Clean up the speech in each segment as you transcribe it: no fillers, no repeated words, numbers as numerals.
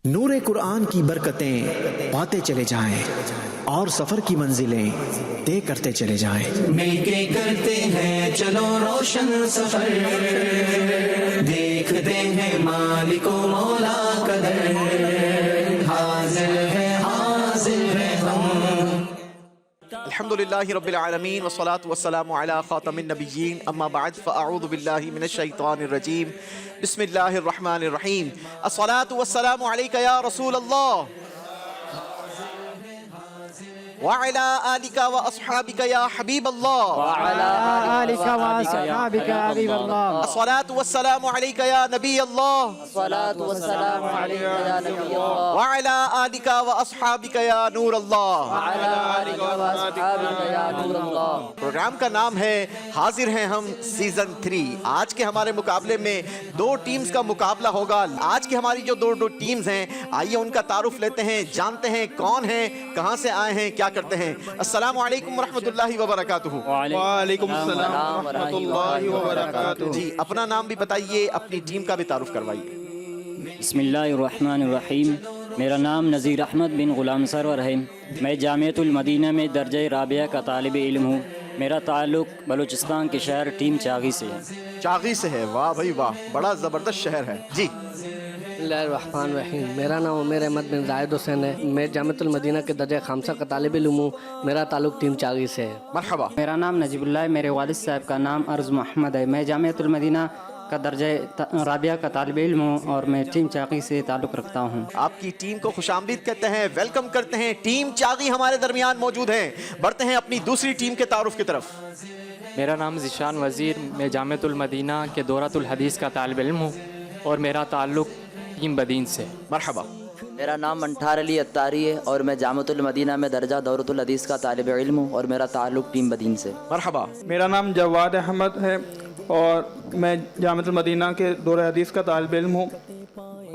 नूरे कुरान की बरकतें पाते चले जाएं और सफर की मंजिलें तय करते चले जाएं। मिलके करते हैं चलो रोशन सफर, देखते हैं मालिको मौला कदर, हाजिर है हम। अल्हम्दुलिल्लाहि रब्बिल आलमीन वस्सलातु वस्सलामु अला खातमिन नबिय्यीन अम्मा बाद फ़अऊज़ु बिल्लाहि मिनश शैतानिर रजीम बिस्मिल्लाहिर रहमानिर रहीम। अस्सलातु वस्सलामु अलैका या रसूल अल्लाह व अला आलिका व अस्हाबिका या हबीब अल्लाह अस्सलातु वस्सलामु अलैका या नबी अल्लाह व अला आलिका व अस्हाबिका या नूर अल्लाह। प्रोग्राम का नाम है हाजिर हैं हम सीजन 3। आज के हमारे मुकाबले में दो टीम्स का मुकाबला होगा। आज की हमारी जो दो टीम्स हैं, आइए उनका तारुफ लेते हैं, जानते हैं कौन है, कहां से आए हैं, क्या करते हैं। अस्सलामु अलैकुम रहमतुल्लाहि व बरकातुहू। वालेकुम सलाम रहमतुल्लाहि व बरकातुहू। जी, अपना नाम भी बताइए, अपनी टीम का भी तारुफ करवाइए। बिस्मिल्लाहिर्रहमानिर्रहीम। मेरा नाम नज़ीर अहमद बिन ग़ुलाम सरवर है। मैं जामियतुल मदीना में दर्जे राबिया का तालिब इल्म हूँ। मेरा ताल्लुक़ बलूचिस्तान के शहर टीम चागी से है। चागी से है? वाह भाई वाह, बड़ा ज़बरदस्त शहर है। जी, बिस्मिल्लाहिर्रहमानिर्रहीम। मेरा नाम उमैर अहमद बिन जायद हुसैन है। मैं जामियतुल मदीना के दर्जे खामसा का तालिब इल्म हूँ। मेरा ताल्लुक़ टीम चागी से है। मरहबा। मेरा नाम नजीबुल्लाह है। मेरे वालिद साहब का नाम अर्ज़ मोहम्मद है। मैं जामियतुल मदीना का दर्जे राबिया का तालिब इल्म हूँ और मैं टीम चागी से ताल्लुक़ रखता हूँ। आपकी टीम को खुशामदीद कहते हैं, वेलकम करते हैं। टीम चागी हमारे दरमियान मौजूद है। बढ़ते हैं अपनी दूसरी टीम के तारुफ की तरफ। मेरा नाम ज़िशान वज़ीर, मैं जामियतुल मदीना के दौरातुल हदीस का तालिब इल्म हूँ और मेरा ताल्लुक़ टीम बदीन से। मरहबा। मेरा नाम मंठार अली अत्तारी है और मैं जामियतुल मदीना में दर्जा दौरतुल हदीस का तालिब इल्म हूँ और मेरा ताल्लुक़ टीम बदीन से। मरहबा। मेरा नाम जवाद अहमद है और मैं जामियतुल मदीना के दौरे हदीस का तालिब इल्म हूँ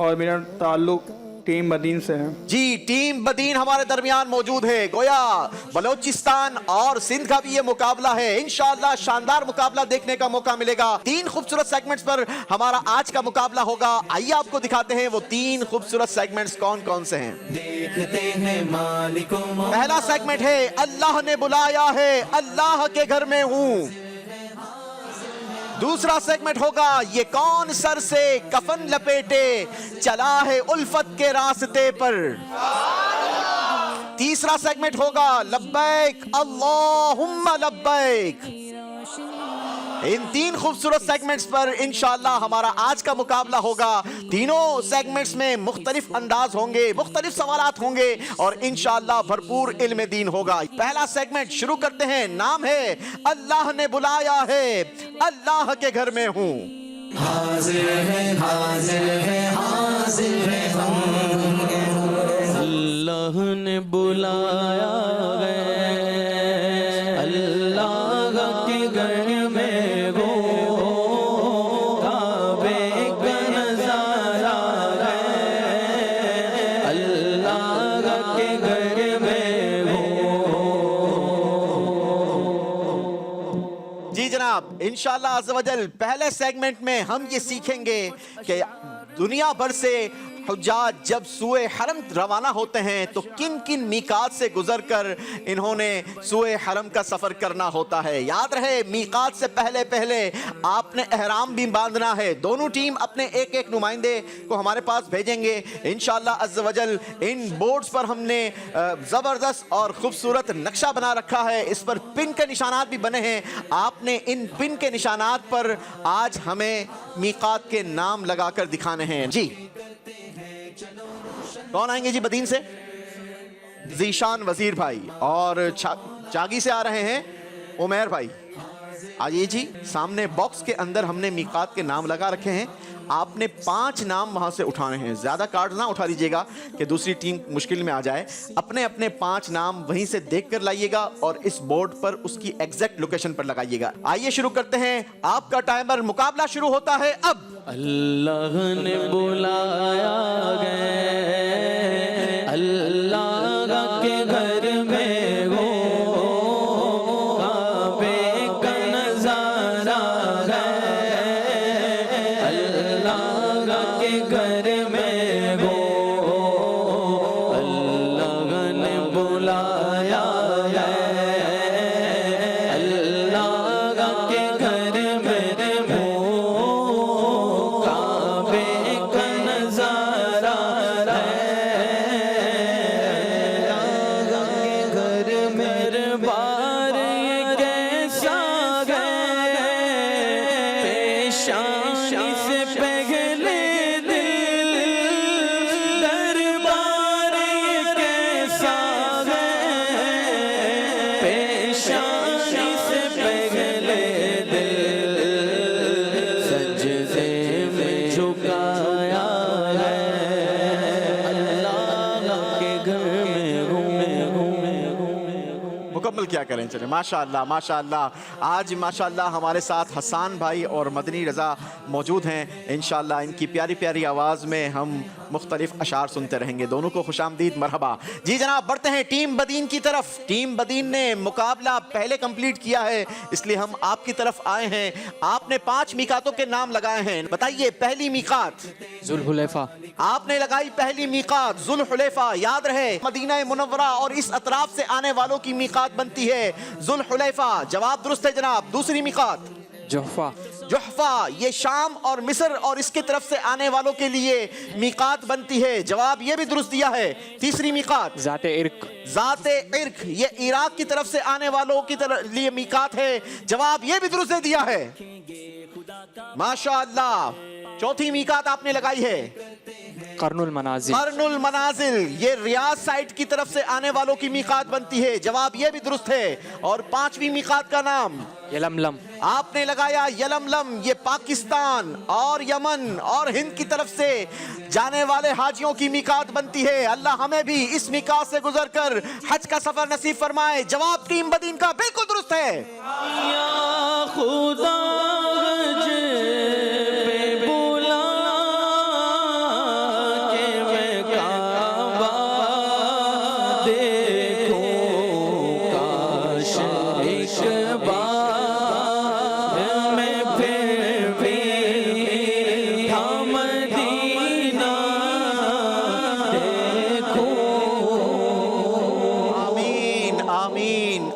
और मेरा ताल्लुक़ टीम बदीन से है। जी, टीम बदीन हमारे दरमियान मौजूद है। गोया बलोचिस्तान और सिंध का भी ये मुकाबला है। इंशाअल्लाह शानदार मुकाबला देखने का मौका मिलेगा। 3 खूबसूरत सेगमेंट्स पर हमारा आज का मुकाबला होगा। आइए आपको दिखाते हैं वो 3 खूबसूरत सेगमेंट्स कौन कौन से हैं। देखते हैं मालिको मौला। पहला सेगमेंट है अल्लाह ने बुलाया है, अल्लाह के घर में हूँ। दूसरा सेगमेंट होगा ये कौन सर से कफन लपेटे चला है उल्फत के रास्ते पर। तीसरा सेगमेंट होगा लब्बैक अल्लाहुम्मा लब्बैक। इन 3 खूबसूरत सेगमेंट्स पर इंशाअल्लाह हमारा आज का मुकाबला होगा। तीनों सेगमेंट्स में मुख्तलिफ अंदाज होंगे, मुख्तलिफ सवालात होंगे और इंशाअल्लाह भरपूर इल्म दीन होगा। पहला सेगमेंट शुरू करते हैं। नाम है अल्लाह ने बुलाया है, अल्लाह के घर में हूँ। हाजिर है हाजिर है हाजिर है हम। अल्लाह ने बुलाया है, अल्लाह के घर में वो काबे का नज़ारा है, अल्लाह के घर में वो। जी जनाब, इंशाअल्लाह अज़्ज़ व जल पहले सेगमेंट में हम ये सीखेंगे कि दुनिया भर से हुज्जाज जब सूए हरम रवाना होते हैं तो किन किन मीकात से गुजरकर इन्होंने सूए हरम का सफ़र करना होता है। याद रहे, मीकात से पहले पहले आपने एहराम भी बांधना है। दोनों टीम अपने एक एक नुमाइंदे को हमारे पास भेजेंगे इंशाअल्लाह अज़्ज़ व जल। इन बोर्ड्स पर हमने ज़बरदस्त और ख़ूबसूरत नक्शा बना रखा है। इस पर पिन के निशानात भी बने हैं। आपने इन पिन के निशानात पर आज हमें मीकात के नाम लगाकर दिखाने हैं। जी, कौन आएंगे जी बदीन से? ज़ीशान वज़ीर भाई। और चागी से आ रहे हैं उमैर भाई। आइए जी, सामने बॉक्स के अंदर हमने मीकात के नाम लगा रखे हैं। आपने 5 नाम वहां से उठाने हैं। ज़्यादा कार्ड ना उठा लीजिएगा कि दूसरी टीम मुश्किल में आ जाए। अपने अपने 5 नाम वहीं से देख कर लाइएगा और इस बोर्ड पर उसकी एग्जैक्ट लोकेशन पर लगाइएगा। आइए शुरू करते हैं। आपका टाइमर, मुकाबला शुरू होता है अब। अल्लाह ने बुलाया है, अल्लाह के घर में वो काबे का नज़ारा है, अल्लाह के घर में वो। मुकम्मल क्या करें। चले माशाअल्लाह माशाअल्लाह। आज माशाअल्लाह हमारे साथ हसन भाई और मदनी रज़ा मौजूद हैं। इंशाअल्लाह इनकी प्यारी प्यारी आवाज़ में हम मुख्तलिफ अशार सुनते रहेंगे। दोनों को खुशामदीद मरहबा। जी जनाब, बढ़ते हैं टीम बदीन की तरफ। टीम बदीन ने मुकाबला पहले कंप्लीट किया है, इसलिए हम आपकी तरफ आए हैं। आपने 5 मीकातों के नाम लगाए हैं, बताइए पहली मीकात। जुल्हुलैफा। आपने लगाई पहली मीकात जुल्हुलैफा। याद रहे मदीना मुनव्वरा और इस अतराफ से आने वालों की मीकात बनती है जुल्हुलैफा। जवाब दुरुस्त है जनाब। दूसरी मीकात जुहफा। जुहफा, ये शाम और मिस्र और इसके तरफ से आने वालों के लिए मीकात बनती है। जवाब ये भी दुरुस्त दिया है। तीसरी मीकात ज़ाते इर्क। ज़ाते इर्क, ये इराक की तरफ से आने वालों की तरफ लिए मीकात है। जवाब ये भी दुरुस्त दे दिया है। माशाअल्लाह। चौथी मीकात आपने लगाई है कर्नुल मनाजिल। कर्नुल मनाजिल, ये रियाद साइड की तरफ से आने वालों की मीकात बनती है। जवाब ये भी दुरुस्त है। और 5वीं मीकात का नाम यलमलम। आपने लगाया यलमलम, ये पाकिस्तान और यमन और हिंद की तरफ से जाने वाले हाजियों की मीकात बनती है। अल्लाह हमें भी इस मीकात से गुजरकर हज का सफर नसीब फरमाए। जवाब टीम बदीन का बिल्कुल दुरुस्त है। या खुदा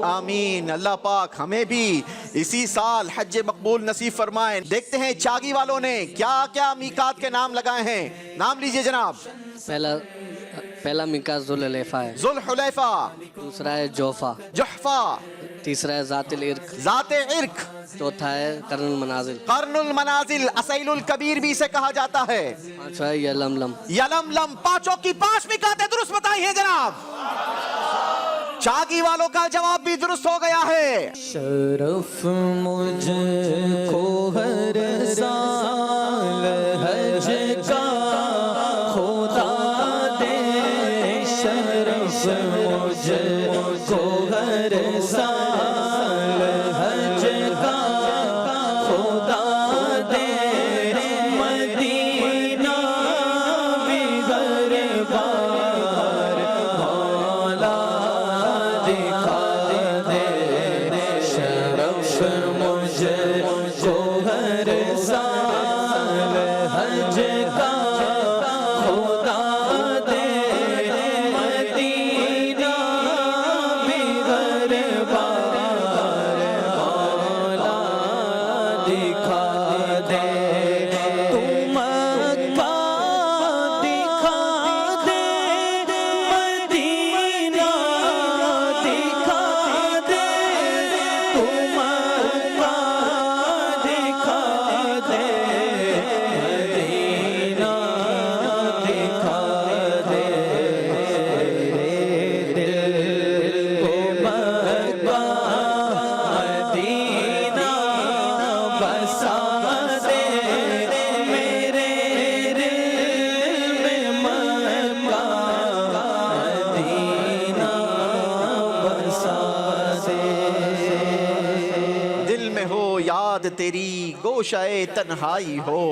आमीन। अल्लाह पाक हमें भी इसी साल हज मकबूल नसीब फरमाए। देखते हैं चागी वालों ने क्या क्या मीकात के नाम लगाए हैं। नाम लीजिए जनाब। पहला मीकात जुल्हुलैफा है। जुल्हुलैफा। दूसरा है जोफा। जुहफा। तीसरा है ज़ातिल इर्क। ज़ाते इर्क। चौथा है कर्नुल मनाजिल। कर्नुल मनाजिल, असैलुल कबीर भी इसे कहा जाता है। पांचवा है यलमलम। यलमलम। पांचों की 5 मीकातें दुरुस्त बताई हैं जनाब। चागी वालों का जवाब भी दुरुस्त हो गया है। शरफ मुझको हर साल हज का खुदा दे। शरफ मुझको हर साल हज का खुदा दे। मदीना भी हर बार मौला दिखा दे। शरफ मुझको हर साल हज का खुदा दे। मदीना भी हर बार मौला दिखा दे। तू मक्का दिखा दे, मदीना दिखा दे। तू मक्का दिखा दे, मदीना दिखा दे। दिल को मक्का मदीना बसा दे। मेरे दिल में मक्का मदीना बसा दे। दिल में हो याद तेरी गोशाए तन्हाई हो,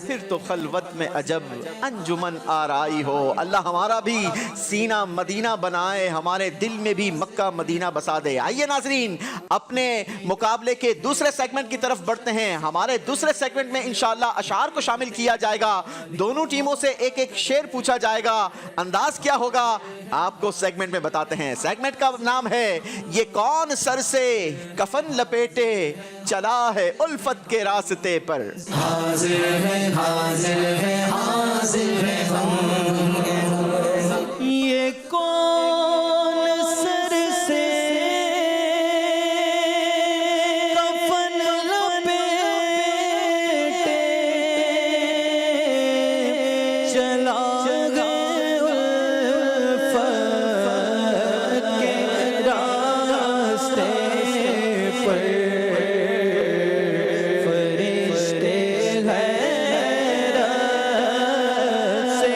फिर तो खलवत में अजब अंजुमन आराई हो। अल्लाह हमारा भी सीना मदीना बनाए, हमारे दिल में भी मक्का मदीना बसा दे। आइए नाजरीन, अपने मुकाबले के दूसरे सेगमेंट की तरफ बढ़ते हैं। हमारे दूसरे सेगमेंट में इंशाअल्लाह अशार को शामिल किया जाएगा। दोनों टीमों से एक एक शेर पूछा जाएगा। अंदाज क्या होगा आपको सेगमेंट में बताते हैं। सेगमेंट का नाम है ये कौन सर से कफन लपेटे चला है उल्फत के रास्ते पर। हाजिर है हाजिर है हाजिर है हम। ये कौन सर से कफन लपेटे चला गए उल्फत के रास्ते पर। फरिश्ते हैरत से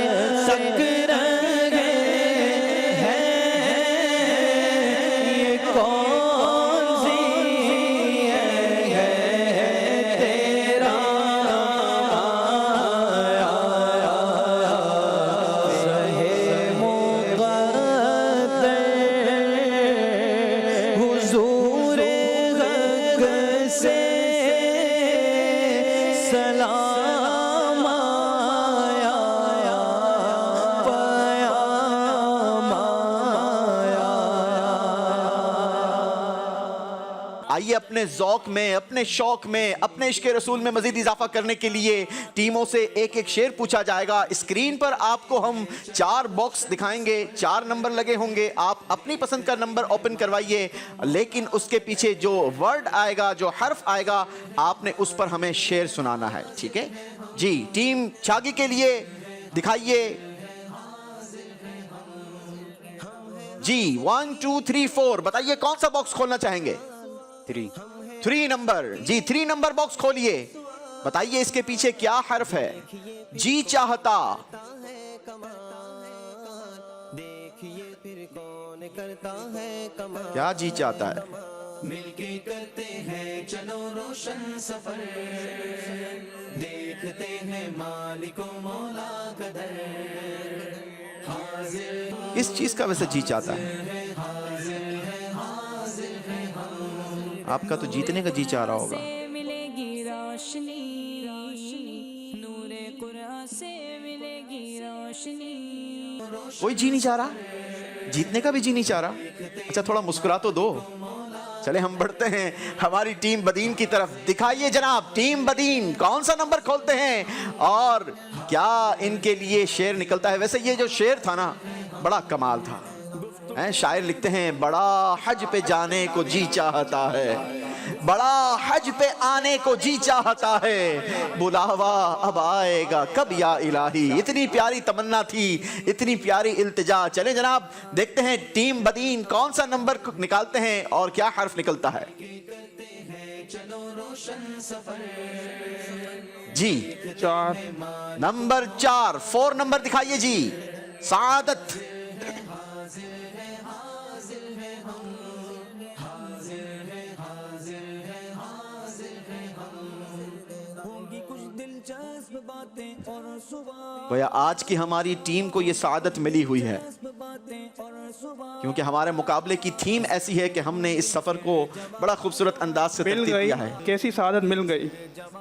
आइए अपने ज़ौक़ में, अपने शौक़ में, अपने इश्क़ रसूल में मज़ीद इजाफा करने के लिए टीमों से एक एक शेर पूछा जाएगा। स्क्रीन पर आपको हम 4 बॉक्स दिखाएंगे, 4 नंबर लगे होंगे। आप अपनी पसंद का नंबर ओपन करवाइए, लेकिन उसके पीछे जो वर्ड आएगा, जो हर्फ आएगा, आपने उस पर हमें शेर सुनाना है, ठीक है जी। टीम छागी के लिए दिखाइए जी। 1 2 3 4 बताइए कौन सा बॉक्स खोलना चाहेंगे? 3 नंबर जी। 3 नंबर बॉक्स खोलिए, बताइए इसके पीछे क्या हर्फ है? जी चाहता, क्या जी चाहता है? मिलके करते हैं चलो रोशन सफर, देखते हैं मालिको मौला कदर, हाजिर किस चीज का वैसे जी चाहता है? आपका तो जीतने का जी चाह रहा होगा। मिलेगी रोशनी, नूरे कुरान से मिलेगी रोशनी। कोई जी नहीं चाह रहा, जीतने का भी जी नहीं चाह रहा। अच्छा थोड़ा मुस्कुरा तो दो। चले हम बढ़ते हैं हमारी टीम बदीन की तरफ। दिखाइए जनाब, टीम बदीन कौन सा नंबर खोलते हैं और क्या इनके लिए शेर निकलता है? वैसे ये जो शेर था ना, बड़ा कमाल था। शायर लिखते हैं, बड़ा हज पे जाने को जी चाहता है, बड़ा हज पे आने को जी चाहता है, बुलावा अब आएगा कब या इलाही। इतनी प्यारी तमन्ना थी, इतनी प्यारी इल्तिजा। चले जनाब देखते हैं टीम बदीन कौन सा नंबर निकालते हैं और क्या हर्फ निकलता है जी। 4 नंबर 4 नंबर दिखाइए जी। सादत, भैया आज की हमारी टीम को ये सादत मिली हुई है क्योंकि हमारे मुकाबले की थीम ऐसी है कि हमने इस सफर को बड़ा खूबसूरत अंदाज से मिल तरतीब गई, किया है। कैसी सादत मिल गई,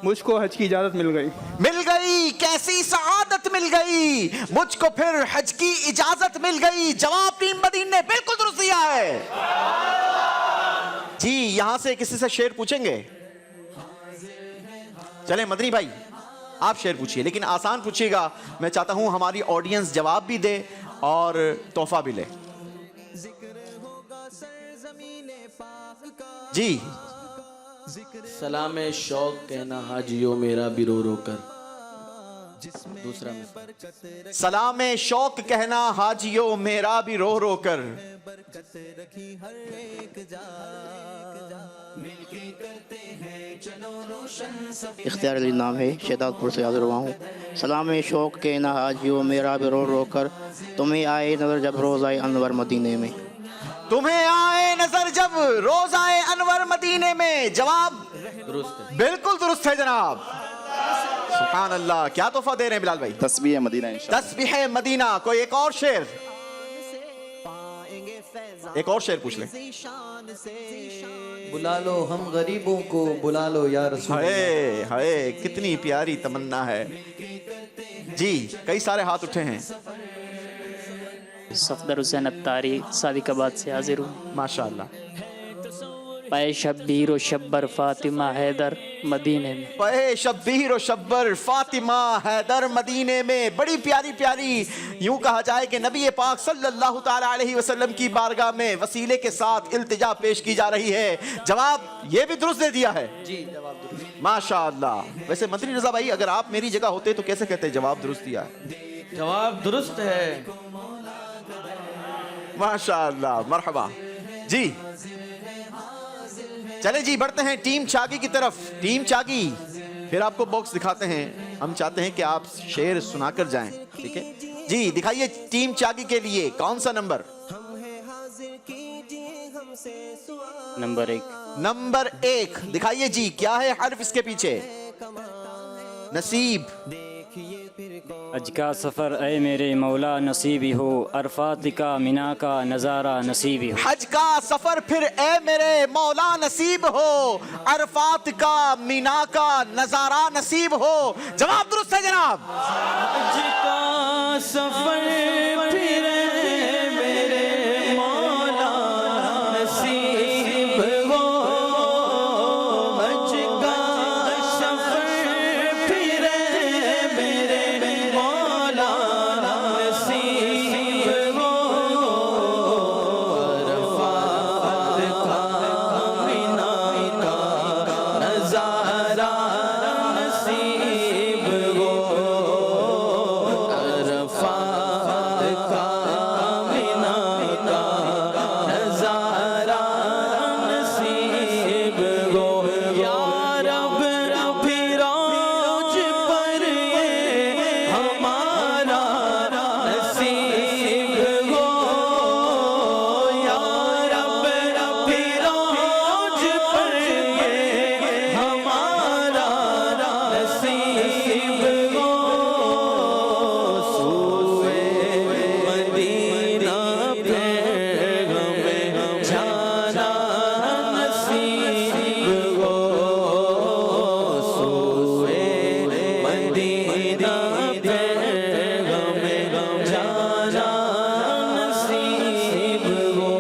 मुझको हज की इजाजत मिल गई। मिल गई, कैसी सआदत मिल गई, मुझको फिर हज की इजाजत मिल गई। जवाब टीम बदीन ने बिल्कुल दुरुस्त दिया है जी। यहां से किसी से शेर पूछेंगे? चले मदनी भाई आप शेर पूछिए, लेकिन आसान पूछिएगा। मैं चाहता हूं हमारी ऑडियंस जवाब भी दे और तोहफा भी ले जी। सलाम शौक कहना हाजियो मेरा भी रो रो कर। दूसरा में सलाम शौक कहना हाजियो मेरा भी रो रो कर। इख्तियार अली नाम है, शहदादपुर से हाजिर हुआ हूँ। सलाम शौक के ना हाजियो मेरा भी रो रो कर, तुम्हें आए नजर जब रोज़ आए अनवर मदीने में। तुम्हें आए नजर जब रोज आए अनवर मदीने में। जवाब दुरुस्त है, बिल्कुल दुरुस्त है जनाब। सुभान अल्लाह। क्या तोहफा दे रहे हैं बिलाल भाई? तस्बीह मदीना। तस्बीह मदीना। कोई एक और शेर, एक और शेर पूछ ले। बुला लो हम गरीबों को, बुला लो या रसूल। हाय हाय कितनी प्यारी तमन्ना है जी। कई सारे हाथ उठे हैं। सफदर हुसैन अत्तारी सादिकाबाद से हाजिर हूँ। माशाअल्लाह। पै शब्बीर व शब्बर फातिमा हैदर मदीने में। पै शब्बीर व शब्बर फातिमा हैदर मदीने में। बड़ी प्यारी प्यारी, यूं कहा जाए कि नबी पाक सल्लल्लाहु ताला अलैहि वसल्लम की बारगाह में वसीले के साथ इल्तिजा पेश की जा रही है। जवाब ये भी दुरुस्त दे दिया है जी, जवाब दुरुस्त। माशाअल्लाह। वैसे मंत्री रजा भाई अगर आप मेरी जगह होते तो कैसे कहते जवाब दुरुस्त दिया है? जवाब दुरुस्त है। माशाअल्लाह, मरहबा जी। चले जी बढ़ते हैं टीम चागी की तरफ। टीम चागी फिर आपको बॉक्स दिखाते हैं। हम चाहते हैं कि आप शेर सुनाकर जाएं, ठीक है जी। दिखाइए टीम चागी के लिए कौन सा नंबर? नंबर 1। नंबर 1 दिखाइए जी। क्या है हर्फ इसके पीछे? नसीब। हज का सफ़र ए मेरे मौला नसीबी हो, अरफात का मिना का नज़ारा नसीबी हो। हज का सफर फिर ए मेरे मौला नसीब हो, अरफात का मीना का नजारा नसीब हो। जवाब दुरुस्त है जनाब। हज का सफर फिर मेरे मौला नसीब हो, का आमिना का नजारा नसीब हो या रब फिरोज पर ये हमारा नसीब हो या रब फिरोज पर ये हमारा नसीब हो सूए मदीना पे हमें जाना नसीब हो सूए मदीना पे हमें जाना नसीब हो।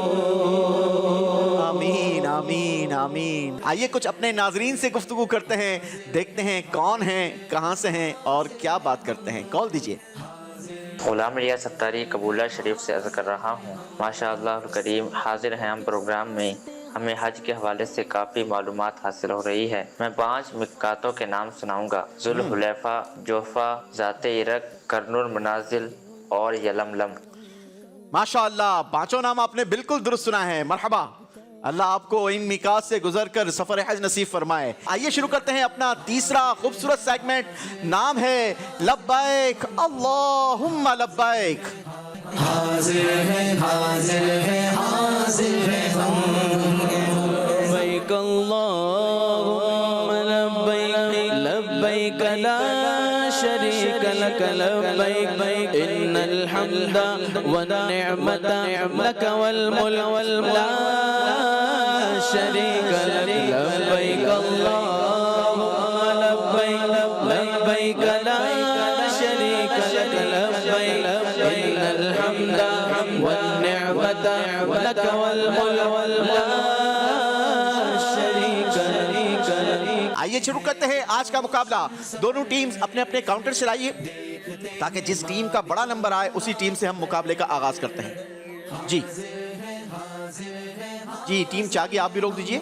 आमीन आमीन आमीन। आइए कुछ अपने नाजरीन से गुफ्तगू करते हैं, देखते हैं कौन हैं, कहां से हैं और क्या बात करते हैं। कॉल दीजिए। गुलाम रियाज सत्तारी कबूला शरीफ से अर्ज़ कर रहा हूँ। माशाअल्लाह करीम हाजिर हैं हम प्रोग्राम में। हमें हज के हवाले से काफ़ी मालूमात हासिल हो रही है। मैं 5 मिकातों के नाम सुनाऊंगा। जुल्हुलैफा, जोफ़ा, ज़ाते इरक, करनुल मनाजिल और यलमलम। माशाअल्लाह, पांचों नाम आपने बिल्कुल दुरुस्त सुना है। मरहबा, अल्लाह आपको इन मिकात से गुजरकर सफर हज नसीब फरमाए। आइए शुरू करते हैं अपना तीसरा खूबसूरत सेगमेंट। नाम है लब्बैक अल्लाहुम्मा लब्बैक। हाजिर है हाजिर है हाजिर है हम लब्बैक अल्लाहुम्मा लब्बैक लब्बैक ला शरीक लक लब्बैक इन्नल हम्दा वन निअमता लक वल मुल्क ला शरीक लक लब्बैक अल्लाहुम्मा लब्बैक लब्बैक ला शरीक लक लब्बैक इन्नल हम्दा वन निअमता लक वल मुल्क ला शरीक लक। आइए शुरू करते हैं आज का मुकाबला। दोनों टीम्स अपने अपने काउंटर चलाइए ताकि जिस टीम का बड़ा नंबर आए उसी टीम से हम मुकाबले का आगाज करते हैं। जी जी, टीम चागी आप भी रोक दीजिए।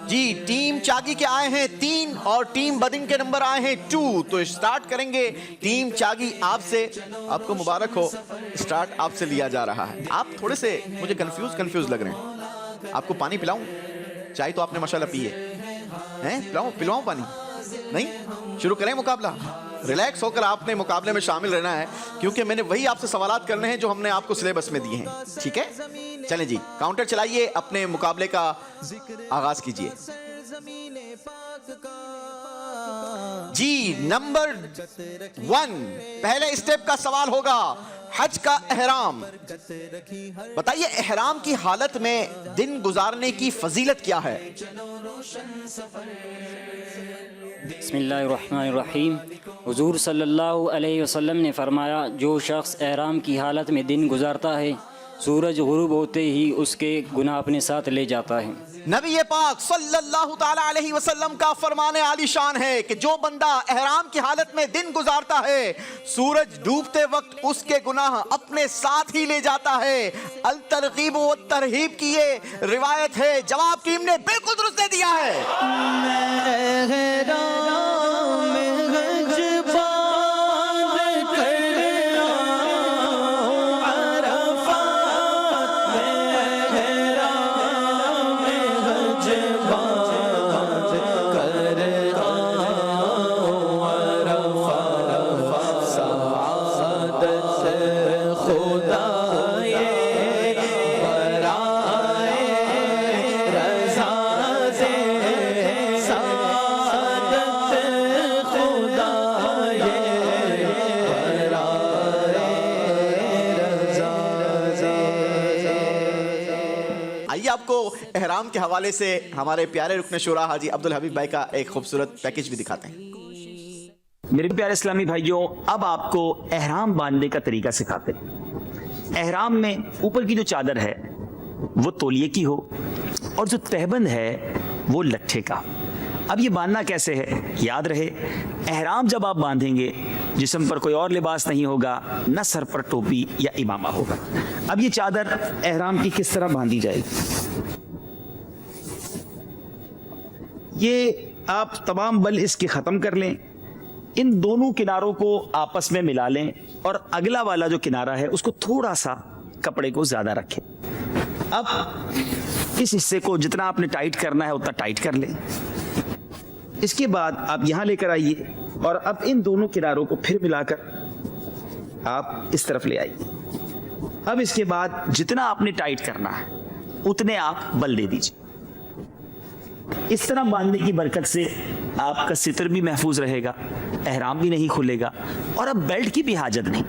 जी, टीम चागी के आए हैं 3 और टीम बदिन के नंबर आए हैं 2। तो स्टार्ट करेंगे टीम चागी आपसे। आपको मुबारक हो, स्टार्ट आपसे लिया जा रहा है। आप थोड़े से मुझे कंफ्यूज लग रहे हैं। आपको पानी पिलाऊं? चाय तो आपने माशाल्लाह पी है, पिलाऊं पानी? नहीं? शुरू करें मुकाबला। रिलैक्स होकर आपने मुकाबले में शामिल रहना है क्योंकि मैंने वही आपसे सवालात करने हैं जो हमने आपको सिलेबस में दिए हैं। ठीक है, चलें जी, काउंटर चलाइए, अपने मुकाबले का आगाज कीजिए। जी, नंबर 1 पहले स्टेप का सवाल होगा हज का एहराम। बताइए, एहराम की हालत में दिन गुजारने की फजीलत क्या है? बिस्मिल्लाहिर्रहमानिर्रहीम। हुजूर सल्लल्लाहु अलैहि वसल्लम ने फरमाया, जो शख्स एहराम की हालत में दिन गुजारता है, सूरज गुरूब होते ही उसके गुनाह अपने साथ ले जाता है। नबी पाक सल्लल्लाहु ताला अलैहि वसल्लम का फरमाने आलीशान है कि जो बंदा एहराम की हालत में दिन गुजारता है, सूरज डूबते वक्त उसके गुनाह अपने साथ ही ले जाता है। अल तरगीब व तरहीब की ये रिवायत है। जवाब टीम ने बिल्कुल दुरुस्त दे दिया है। आपको एहराम के हवाले से हमारे प्यारे रुकने शुरा हाजी अब्दुल हबीब भाई का एक खूबसूरत पैकेज भी दिखाते हैं। मेरे प्यारे इस्लामी भाइयों, अब आपको एहराम बांधने का तरीका सिखाते हैं। एहराम में ऊपर की जो चादर है वो तौलिए की हो और जो तहबंद है वो लट्ठे का। अब ये बांधना कैसे है, याद रहे, एहराम जब आप बांधेंगे जिस्म पर कोई और लिबास नहीं होगा, न सर पर टोपी या इमामा होगा। अब ये चादर एहराम की किस तरह बांधी जाएगी, ये आप तमाम बल इसके ख़त्म कर लें इन दोनों किनारों को आपस में मिला लें और अगला वाला जो किनारा है उसको थोड़ा सा कपड़े को ज्यादा रखें। अब इस हिस्से को जितना आपने टाइट करना है उतना टाइट कर लें। इसके बाद आप यहां लेकर आइए और अब इन दोनों किनारों को फिर मिलाकर आप इस तरफ ले आइए। अब इसके बाद जितना आपने टाइट करना है उतने आप बल दे दीजिए। इस तरह बांधने की बरकत से आपका सितर भी महफूज रहेगा, एहराम भी नहीं खुलेगा और अब बेल्ट की भी हाजत नहीं।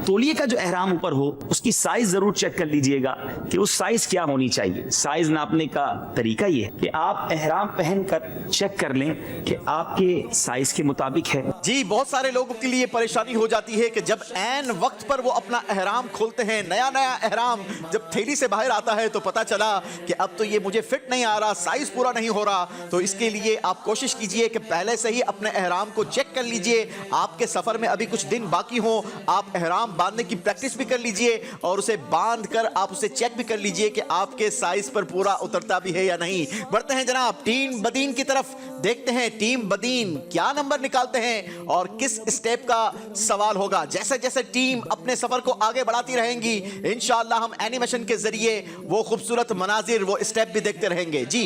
तौलिए का जो एहराम ऊपर हो उसकी साइज जरूर चेक कर लीजिएगा कि उस साइज क्या होनी चाहिए। साइज नापने का तरीका ये है कि आप एहराम पहनकर चेक कर लें कि आपके साइज के मुताबिक है। जी, बहुत सारे लोगों के लिए परेशानी हो जाती है कि जब ऐन वक्त पर वो अपना एहराम खोलते हैं, नया नया एहराम जब थैली से बाहर आता है तो पता चला कि अब तो ये मुझे फिट नहीं आ रहा, साइज पूरा नहीं हो रहा। तो इसके लिए आप कोशिश कीजिए कि पहले से ही अपने एहराम को चेक कर लीजिए। आपके सफर में अभी कुछ दिन बाकी हो, आप एहराम बांधने की प्रैक्टिस भी कर लीजिए और उसे बांध कर आप उसे चेक भी कर लीजिए कि आपके साइज पर पूरा उतरता भी है या नहीं। बढ़ते हैं जनाब टीम बदीन की तरफ, देखते हैं टीम बदीन क्या नंबर निकालते हैं और किस स्टेप का सवाल होगा। जैसे जैसे टीम अपने सफर को आगे बढ़ाती रहेंगी इंशाअल्लाह हम एनिमेशन के जरिए वो खूबसूरत मनाजिर, वो स्टेप भी देखते रहेंगे। जी,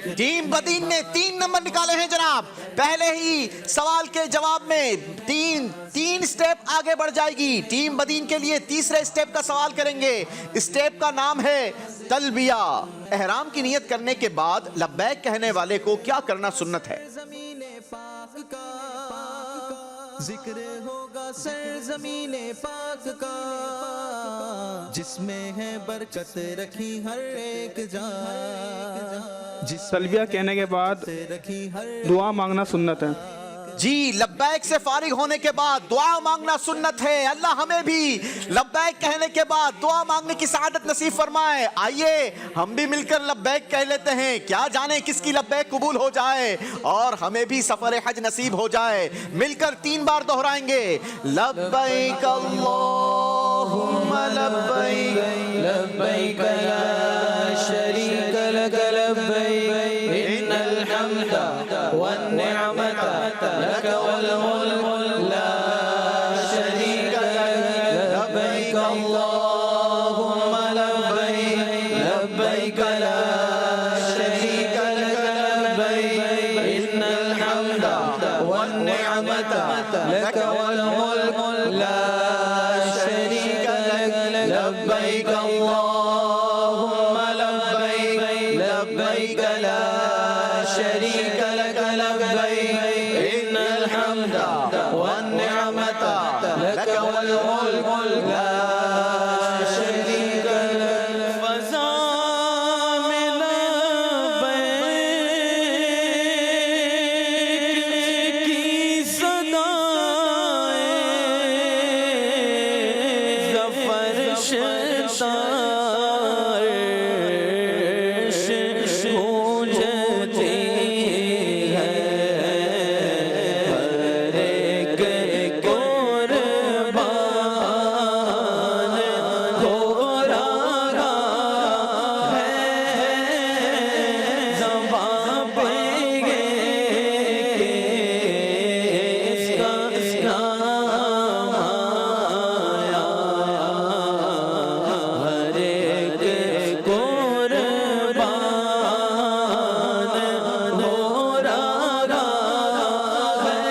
टीम बदीन ने 3 नंबर निकाले हैं जनाब। पहले ही सवाल के जवाब में तीन स्टेप आगे बढ़ जाएगी। टीम बदीन के लिए तीसरे स्टेप का सवाल करेंगे। स्टेप का नाम है तलबिया। एहराम की नियत करने के बाद लब्बैक कहने वाले को क्या करना सुन्नत है? जिक्र होगा सरज़मीने पाक का, जिसमें है बरकत रखी हर एक जान। तलबिया कहने के बाद दुआ मांगना सुन्नत है। जी, लब्बैक से फारिग होने के बाद दुआ मांगना सुन्नत है। अल्लाह हमें भी लब्बैक कहने के बाद दुआ मांगने की सआदत नसीब फरमाए। आइए हम भी मिलकर लब्बैक कह लेते हैं, क्या जाने किसकी लब्बैक कबूल हो जाए और हमें भी सफर हज नसीब हो जाए। मिलकर 3 बार दोहराएंगे, लब्बैक अल्लाहुम्मा लब्बैक, लब्बैक ला शरीक लक लब्बैक, इन्नल हम्दा वन निअमता लक वल मुल्क ला शरीक लक, लब्बैक अल्लाहुम्मा लब्बैक, लब्बैक ला शरीक लक लब्बैक, इन्नल हम्दा वन निअमता लक वल मुल्क ला शरीक लक, लब्बैक अल्लाहुम्मा लब्बैक, लब्बैक ला शरीक लक लब्बैक, इन्नल हम्दा वन निअमता लक वल मुल्क ला शरीक लक। फज़ा में लब्बैक की सदाएं, ज़फ़र गूंजती है, हर एक कुर्बान हो रहा है। ज़बां पे इसका नाम आया, हर एक कुर्बान हो रहा है।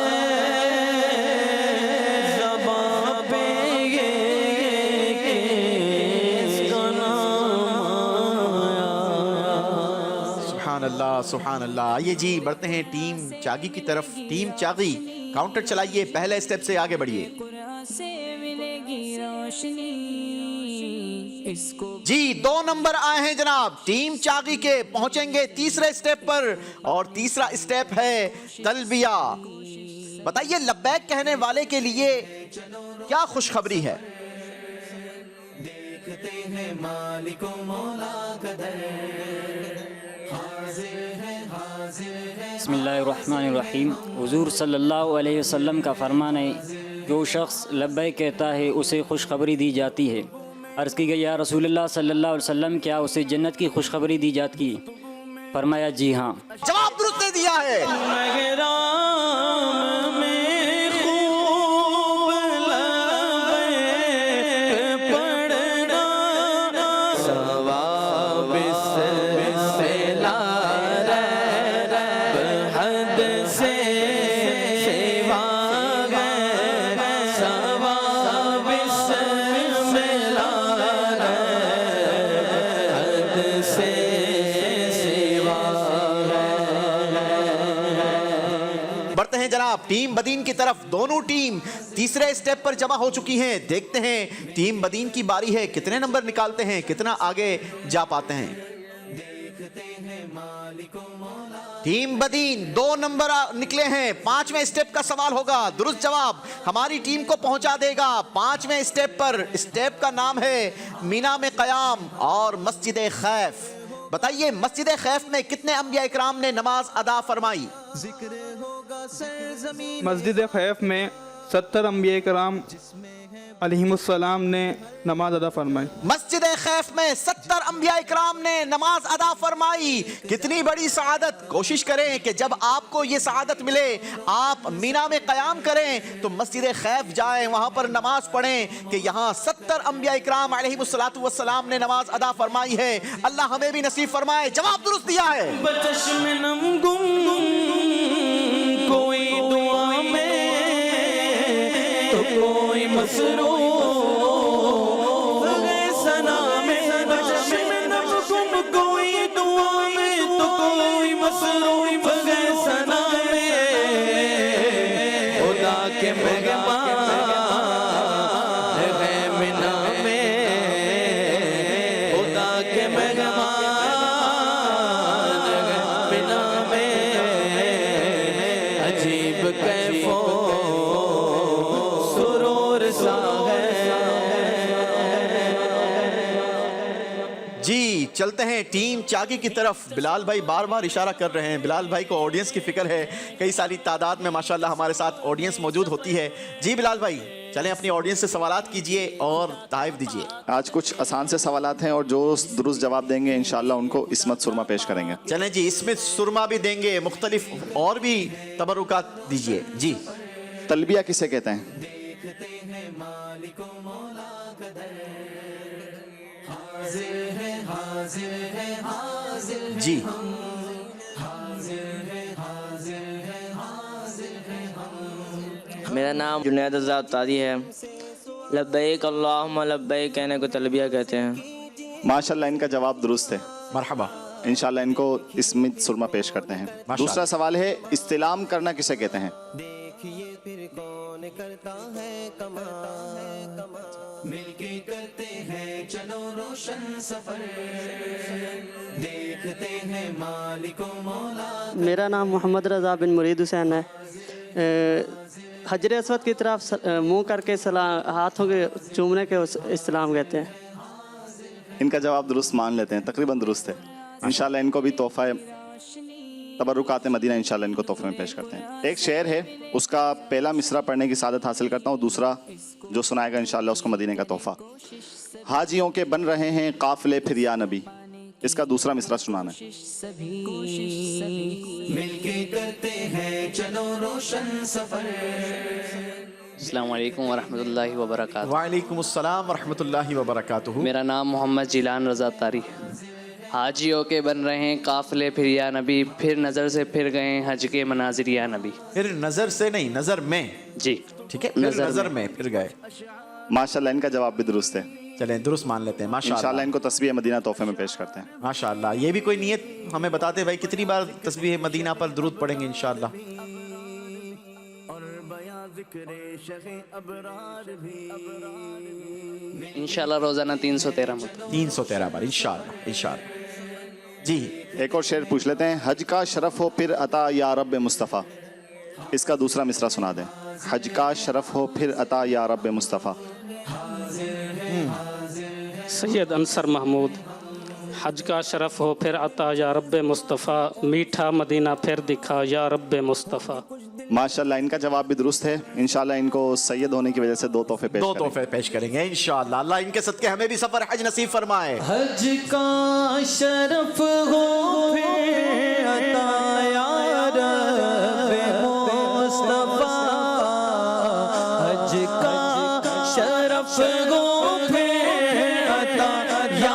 ज़बां पे इसका नाम आया। सुभान अल्लाह, सुभान अल्लाह। आइए जी बढ़ते हैं टीम चागी की तरफ। टीम चागी काउंटर चलाइए, पहले स्टेप से आगे बढ़िए। जी 2 नंबर आए हैं जनाब टीम चागी के, पहुंचेंगे तीसरे स्टेप पर और तीसरा स्टेप है तलबिया। बताइए लब्बैक कहने वाले के लिए क्या खुशखबरी है? देखते हैं मालिको मौला कदर, हाजिर है हाजिर है। बिस्मिल्लाहिर्रहमानिर्रहीम। हुजूर सल्लल्लाहु अलैहि वसल्लम का फरमान है, जो शख्स लब्बैक कहता है उसे खुशखबरी दी जाती है। अर्ज़ की गई, या रसूलुल्लाह सल्लल्लाहु अलैहि वसल्लम क्या उसे जन्नत की खुशखबरी दी जाती है? फरमाया जी हाँ। जवाब दुरुस्त दे दिया। दिया है। महराम में खूब लबे पढ़ना सवाब से ला हद से सेवा सवाब से ला हद से सेवा। बढ़ते हैं जनाब टीम बदीन की तरफ। दोनों टीम तीसरे स्टेप पर जमा हो चुकी हैं। देखते हैं टीम बदीन की बारी है, कितने नंबर निकालते हैं, कितना आगे जा पाते हैं। टीम बदीन 2 नंबर निकले हैं। 5वें स्टेप का सवाल होगा, दुरुस्त जवाब हमारी टीम को पहुंचा देगा 5वें स्टेप पर। स्टेप का नाम है मीना में कयाम और मस्जिद खैफ। बताइए मस्जिद खैफ में कितने अंबिया इकराम ने नमाज अदा फरमाई? मस्जिद खैफ में 70 अंबिया कराम अलैहिमुस्सलाम ने नमाज अदा फरमाई। मस्जिद खैफ में 70 अंबिया इकराम ने नमाज अदा फरमाई। कितनी बड़ी सआदत। कोशिश करें कि जब आपको ये सआदत मिले आप मीना में कयाम करें तो मस्जिद खैफ जाएं, वहां पर नमाज पढ़ें कि यहाँ 70 अंबिया इकराम अलैहिमुस्सलातु वस्सलाम ने नमाज अदा फरमाई है। अल्लाह हमें भी नसीब फरमाए। जवाब दुरुस्त दिया है। कोई दुआ में तो कोई मसरूफ सना में कोई दुआ में तो कोई मसरूफ सना में खुदा के मेहमान है मिना में खुदा के मेहमान मिना में अजीब कैफो सुरूर सा है। जी चलते हैं टीम चागी की तरफ। बिलाल भाई बार बार इशारा कर रहे हैं। बिलाल भाई को ऑडियंस की फिक्र है। कई सारी तादाद में माशाल्लाह हमारे साथ ऑडियंस मौजूद होती है। जी बिलाल भाई चलें अपनी ऑडियंस से सवालात कीजिए और ताइफ दीजिए। आज कुछ आसान से सवालात हैं और जो दुरुस्त जवाब देंगे इंशाल्लाह उनको इस्मत सुरमा पेश करेंगे। चलें जी इस्मत सुरमा भी देंगे, मुख्तलिफ और भी तबरुकात दीजिए। जी तलबिया किसे कहते हैं? जी मेरा नाम जुनैद आज़ाद तारी है। लब्बैक अल्लाहुम्मा लब्बैक कहने को तलबिया कहते हैं। माशाल्लाह इनका जवाब दुरुस्त है। मरहबा। इंशाल्लाह इनको इस्मत सुरमा पेश करते हैं। दूसरा सवाल है इस्तिलाम करना किसे कहते हैं? मिलके करते हैं चलो रोशन सफर देखते हैं मालिको मौला। मेरा नाम मोहम्मद रज़ा बिन मुरीद हुसैन है। हजर अस्वद की तरफ मुंह करके सलाम हाथों के चूमने के इस्लाम कहते हैं। इनका जवाब दुरुस्त मान लेते हैं, तकरीबन दुरुस्त है। इंशाल्लाह इनको भी तोहफा तबरुकात मदीना इंशाल्लाह इनको तोहफे में पेश करते हैं। एक शेर है उसका पहला मिसरा पढ़ने की सादत हासिल करता हूँ, दूसरा जो सुनाएगा इंशाल्लाह उसको मदीने का तोहफा। हाजियों के बन रहे हैं काफिले फिर या नबी, इसका दूसरा मिसरा सुनाना है। मिलके करते हैं चलो रोशन सफर। अस्सलाम वालेकुम वरहमतुल्लाहि वबरकातुहू। वालेकुम अस्सलाम वरहमतुल्लाहि वबरकातुहू। मेरा नाम मोहम्मद जिलान रज़ा तारी है। हाजियों के बन रहे हैं काफिले फिर या नबी, फिर नज़र से फिर गए हज के मनाजिर या नबी। फिर नज़र से नहीं, नज़र में। जी ठीक है, फिर नज़र में फिर गए। माशाल्लाह इनका जवाब भी दुरुस्त है। चलें दुरुस्त मान लेते हैं। माशाल्लाह इंशाल्लाह इनको तस्बीह मदीना तोहफे में पेश करते हैं। माशाल्लाह। ये भी कोई नियत हमें बताते भाई कितनी बार तस्बीह मदीना पर दुरूद पढ़ेंगे इंशाल्लाह? इंशाल्लाह रोज़ाना 313 313 बार इंशाल्लाह इंशाल्लाह। जी एक और शेर पूछ लेते हैं। हज का शरफ हो फिर अता या रब मुस्तफ़ा, इसका दूसरा मिसरा सुना दें। हज का शरफ हो फिर अता या रब मुस्तफ़ा। सैयद अंसर महमूद। हज का शरफ हो फिर अता या रब मुस्तफ़ा, मीठा मदीना फिर दिखा या रब मुस्तफ़ा। माशाल्लाह इनका जवाब भी दुरुस्त है। इंशाल्लाह इनको सैयद होने की वजह से दो तोहफे पेश करेंगे इंशाल्लाह। अल्लाह इनके सदके हमें भी सफर हज नसीब फरमाए। हज का शरफ हो फिर अता या तवाफ गो फिर अता या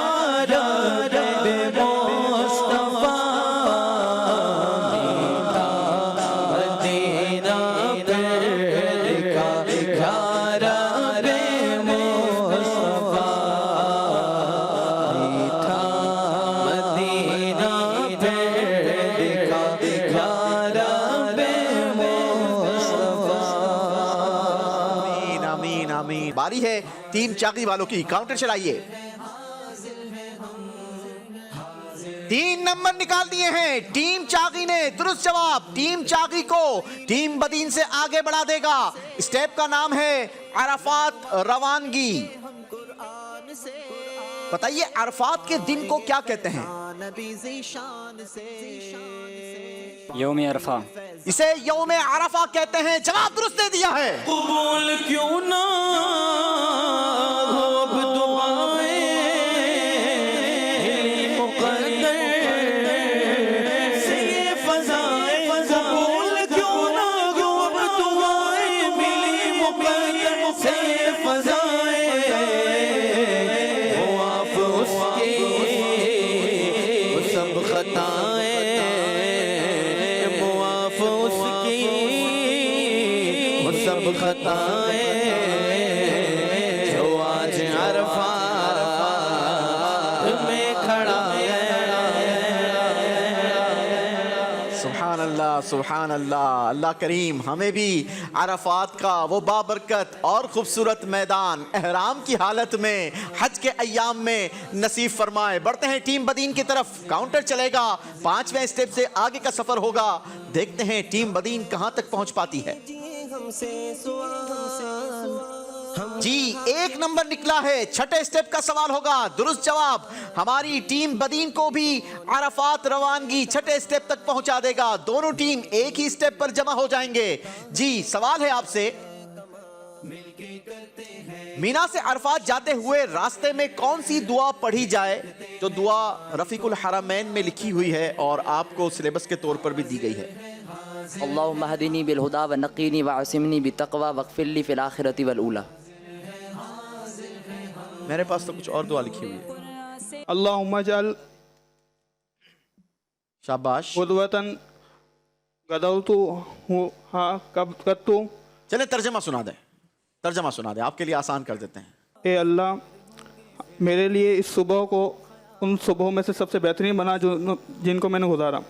रब्बे मुस्तफा मीठा मदीना फिर दिखा या रब्बे मुस्तफा मीठा मदीना फिर दिखा या रब्बे मुस्तफा। आमीन आमीन आमीन। बारी है टीम चाकी वालों की, काउंटर चलाइए। 3 नंबर निकाल दिए हैं टीम चाकी ने। दुरुस्त जवाब टीम चाकी को टीम बदीन से आगे बढ़ा देगा। स्टेप का नाम है अरफात रवानगी। बताइए अरफात के दिन को क्या कहते हैं? यौम अरफा। इसे यौम अरफा कहते हैं। जवाब दुरुस्त दे दिया है। कबूल क्यों ना हो अब दुआएं मुक़द्दर से ये फ़ज़ाएं। कबूल क्यों ना हो अब दुआएं मिली मुक़द्दर से ये फ़ज़ाएं। मुआफ़ उसके वो सब ख़ताएं, मुआफ़ उसकी वो सब ख़ताएं जो आज अरफात में खड़ा है। सुभान अल्लाह सुभान अल्लाह। अल्लाह करीम हमें भी अरफात का वो बाबरकत और खूबसूरत मैदान एहराम की हालत में हज के अय्याम में नसीब फरमाए। बढ़ते हैं टीम बदीन की तरफ। काउंटर चलेगा। 5वें स्टेप से आगे का सफर होगा। देखते हैं टीम बदीन कहां तक पहुंच पाती है। जी 1 नंबर निकला है। 6ठे स्टेप का सवाल होगा। दुरुस्त जवाब हमारी टीम बदीन को भी अरफात रवानगी 6ठे स्टेप तक पहुंचा देगा। दोनों टीम एक ही स्टेप पर जमा हो जाएंगे। जी सवाल है आपसे, मीना से अरफात जाते हुए रास्ते में कौन सी दुआ पढ़ी जाए जो दुआ रफीकुल हरमैन में लिखी हुई है और आपको सिलेबस के तौर पर भी दी गई है? अल्लाहुम्मा हदीनी बिल हुदा व नक़ीनी व असिमनी बित्तक़वा वग़फ़िरली फ़िल आख़िरति वल ऊला। मेरे पास तो कुछ और दुआ लिखी हुई है। अल्लाहुम्मा जल शाबाश। क़ुदवतन गदौतु हा कब कत्तु। चले तर्जमा सुना दें, तर्जमा सुना दें, आपके लिए आसान कर देते हैं। ए अल्लाह मेरे लिए इस सुबह को उन सुबह में से सबसे बेहतरीन बना जो जिनको मैंने गुजारा,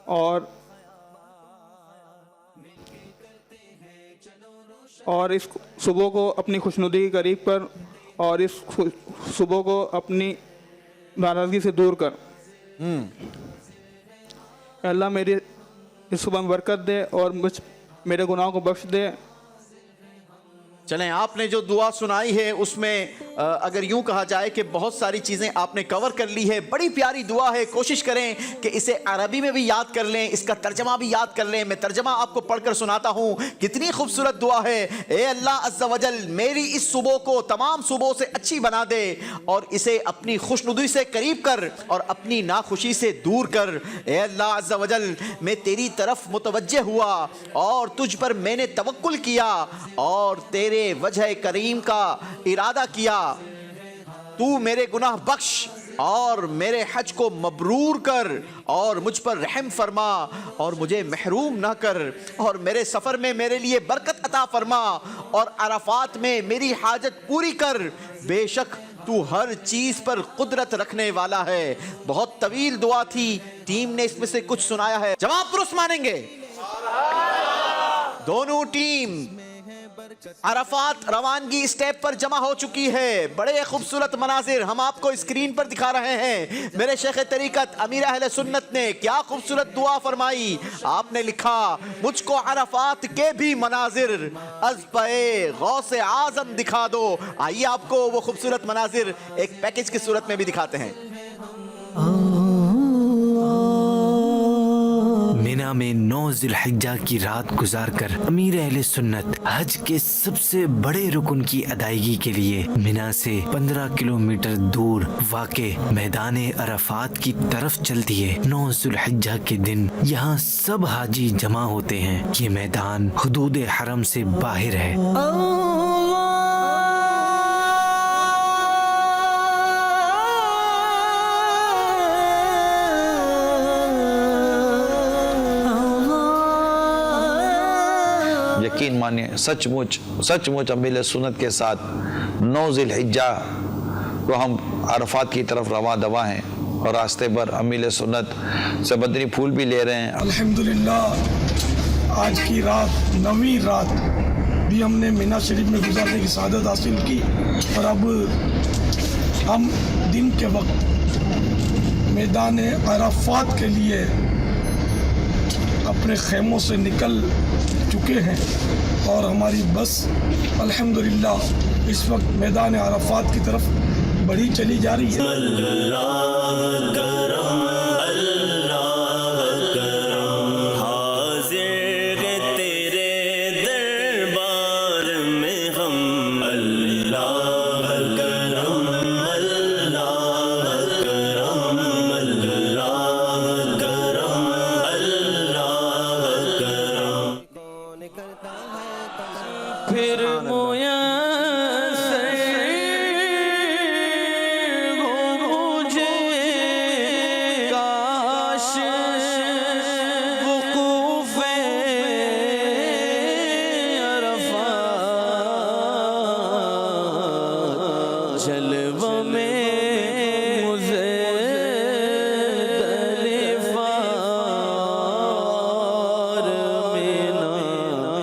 और इस सुबह को अपनी खुशनुदी के करीब कर और इस सुबह को अपनी नाराज़गी से दूर कर। अल्लाह मेरी इस सुबह में बरकत दे और मेरे गुनाहों को बख्श दे। चलें, आपने जो दुआ सुनाई है उसमें अगर यूं कहा जाए कि बहुत सारी चीज़ें आपने कवर कर ली है। बड़ी प्यारी दुआ है। कोशिश करें कि इसे अरबी में भी याद कर लें, इसका तर्जमा भी याद कर लें। मैं तर्जमा आपको पढ़कर सुनाता हूँ। कितनी खूबसूरत दुआ है। ए अल्लाह अज़्ज़ा वजल मेरी इस सुबह को तमाम सुबह से अच्छी बना दे और इसे अपनी खुशनुदी से करीब कर और अपनी नाखुशी से दूर कर। ए अल्लाह अज़्ज़ा वजल मैं तेरी तरफ मुतवज्जे हुआ और तुझ पर मैंने तवक्कुल किया और तेरे वजह करीम का इरादा किया। तू मेरे गुनाह बख्श और मेरे हज को मबरूर कर और मुझ पर रहम फरमा और मुझे महरूम ना कर और मेरे सफ़र में मेरे लिए बरकत अता फरमा और अरफात में मेरी हाजत पूरी कर। बेशक तू हर चीज़ पर कुदरत रखने वाला है। बहुत तवील दुआ थी। टीम ने इसमें से कुछ सुनाया है। जवाब दुरुस्त मानेंगे। दोनों टीम अरफात रवानगी स्टेप पर जमा हो चुकी है। बड़े खूबसूरत मनाजिर हम आपको स्क्रीन पर दिखा रहे हैं। मेरे शेख तरीकत अमीर अहले सुन्नत ने क्या खूबसूरत दुआ फरमाई। आपने लिखा मुझको अरफात के भी मनाजिर अज़-ए गौसे आज़म दिखा दो। आइए आपको वो खूबसूरत मनाजिर एक पैकेज की सूरत में भी दिखाते हैं। मिना में 9 ज़िलहिज्जा की रात गुजारकर अमीर अहले सुन्नत हज के सबसे बड़े रुकन की अदायगी के लिए मिना से 15 किलोमीटर दूर वाक़े मैदान अरफात की तरफ चल दिए। 9 ज़िलहिज्जा के दिन यहाँ सब हाजी जमा होते हैं। ये मैदान हुदूद हरम से बाहर है। ने सचमुच सचमुच अमील सुन्नत के साथ 9 ज़िलहिज्जा को हम अरफात की तरफ रवा दवा हैं और रास्ते पर अमील सुन्नत से बदरी फूल भी ले रहे हैं। अल्हम्दुलिल्लाह आज की रात 9वीं रात भी हमने मीना शरीफ में गुजारने की सआदत हासिल की और अब हम दिन के वक्त मैदान अरफात के लिए अपने खेमों से निकल चुके हैं और हमारी बस अल्हम्दुलिल्लाह इस वक्त मैदान अरफात की तरफ बढ़ी चली जा रही है। फिर मोया मुझे काश वक़ूफ़े अरफ़ात जलवा में मुज़दलिफ़ा और मीना का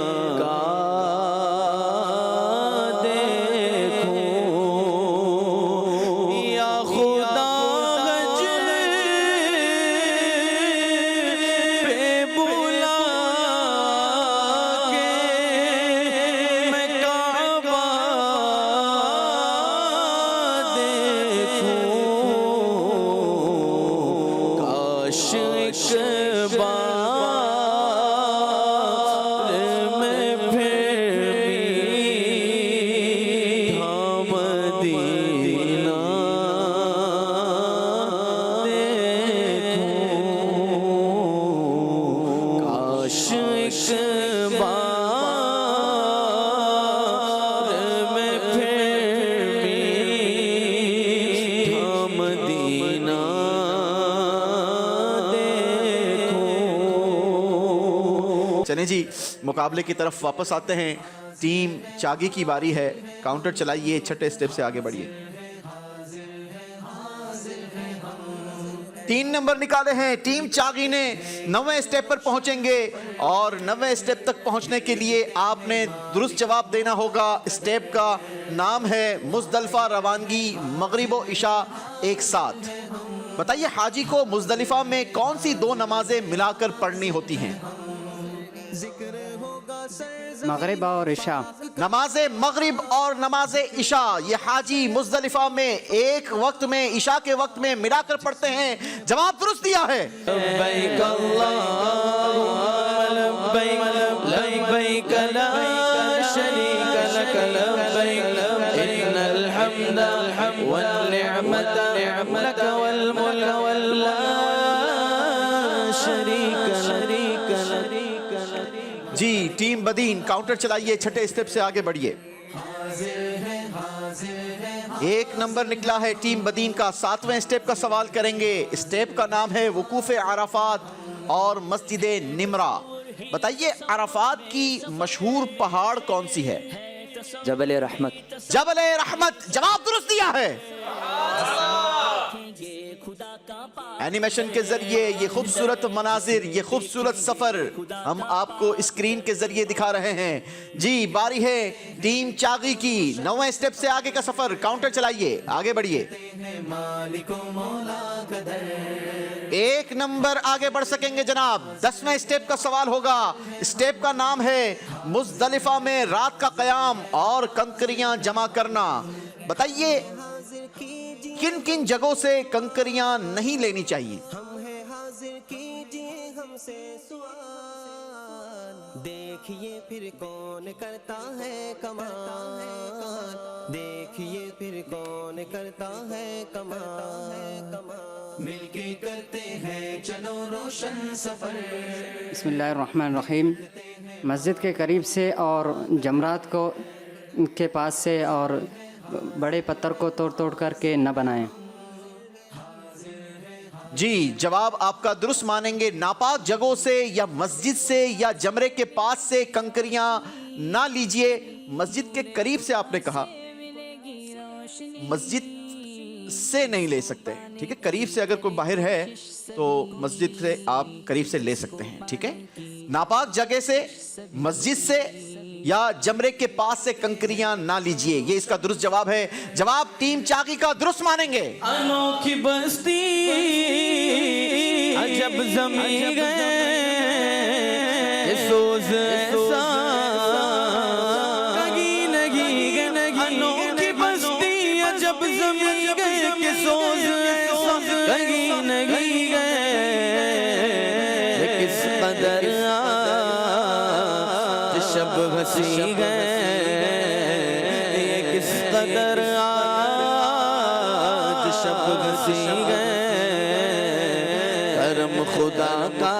चलें जी, मुकाबले की तरफ वापस आते हैं। टीम चागी की बारी है। काउंटर चलाइए, छठे स्टेप से आगे बढ़िए। 3 नंबर निकाले हैं। टीम चागी ने 9वें स्टेप पर पहुंचेंगे और 9वें स्टेप तक पहुंचने के लिए आपने दुरुस्त जवाब देना होगा। स्टेप का नाम है मुज़दलिफ़ा रवानगी मगरिब व इशा एक साथ। बताइए हाजी को मुज़दलिफ़ा में कौन सी 2 नमाजें मिलाकर पढ़नी होती हैं? मगरिब और इशा। नमाज़े मगरिब और नमाज़े इशा ये हाजी मुज़दलिफ़ा में एक वक्त में इशा के वक्त में मिलाकर पढ़ते हैं। जवाब दुरुस्त दिया है। लब्बैक अल्लाहुम्मा लब्बैक लब्बैक ला शरीक लक लब्बैक इन्नल हम्दा वल निअमता लक वल मुल्क ला शरीक लक। जी टीम बदीन काउंटर चलाइए, छठे स्टेप से आगे बढ़िए। 1 नंबर निकला है टीम बदीन का। 7वें स्टेप का सवाल करेंगे। स्टेप का नाम है वकूफ़े अराफात और मस्जिद निमरा। बताइए अराफात की मशहूर पहाड़ कौन सी है? जबल रहमत। जबल रहमत। जवाब दुरुस्त दिया है। एनिमेशन के जरिए ये खूबसूरत मनाजिर, ये खूबसूरत सफर हम आपको स्क्रीन के जरिए दिखा रहे हैं। जी बारी है टीम चागी की। 9वें स्टेप से आगे का सफर। काउंटर चलाइए, आगे बढ़िए। 1 नंबर आगे बढ़ सकेंगे जनाब। 10वें स्टेप का सवाल होगा। स्टेप का नाम है मुज़दलिफ़ा में रात का क़याम और कंकरियां जमा करना। बताइए किन किन जगहों से कंकरियां नहीं लेनी चाहिए? देखिए फिर कौन करता है कमाल, देखिए फिर कौन करता है कमाल, मिलके करते हैं चलो रोशन सफर। बिस्मिल्लाहिर्रहमानिर्रहीम। मस्जिद के करीब से और जमरात को के पास से और बड़े पत्थर को तोड़ तोड़ करके न बनाएं। जी जवाब आपका दुरुस्त मानेंगे। नापाक जगहों से या मस्जिद से या जमरे के पास से कंकरियां ना लीजिए। मस्जिद के करीब से आपने कहा, मस्जिद से नहीं ले सकते, ठीक है। करीब से अगर कोई बाहर है तो मस्जिद से आप करीब से ले सकते हैं, ठीक है। नापाक जगह से, मस्जिद से या जमरे के पास से कंकरियां ना लीजिए। ये इसका दुरुस्त जवाब है। जवाब टीम चाकी का दुरुस्त मानेंगे। अनोखी बस्ती अजब ज़मीं गए सोज़ ऐसा अनोखी बस्ती अजब ज़मीं गए कि सोज़ ऐसा कहीं नहीं गए किस कदर शब हंसी गए ये किस कदर आज शब हंसी गए करम खुदा का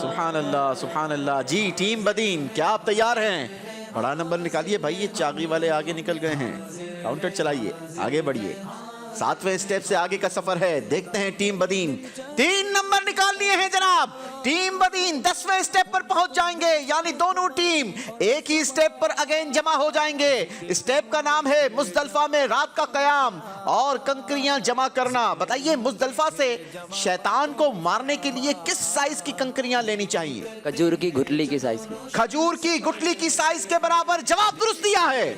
सुभान अल्लाह, सुभान अल्लाह। जी टीम बदीन, क्या आप तैयार हैं? बड़ा नंबर निकालिए भाई, ये चागी वाले आगे निकल गए हैं। काउंटर चलाइए, आगे बढ़िए। 7वें स्टेप से आगे का सफर है। देखते हैं टीम बदीन 3 नंबर निकाल लिए हैं जनाब। टीम बदीन 10वें स्टेप पर पहुंच जाएंगे, यानी दोनों टीम एक ही स्टेप पर अगेन जमा हो जाएंगे। स्टेप का नाम है मुज़दलिफा में रात का कयाम और कंकरियां जमा करना। बताइए मुज़दलिफा से शैतान को मारने के लिए किस साइज की कंकरियां लेनी चाहिए? खजूर की गुठली की साइज की। खजूर की गुठली की साइज के बराबर जवाब दुरुस्त दिया है।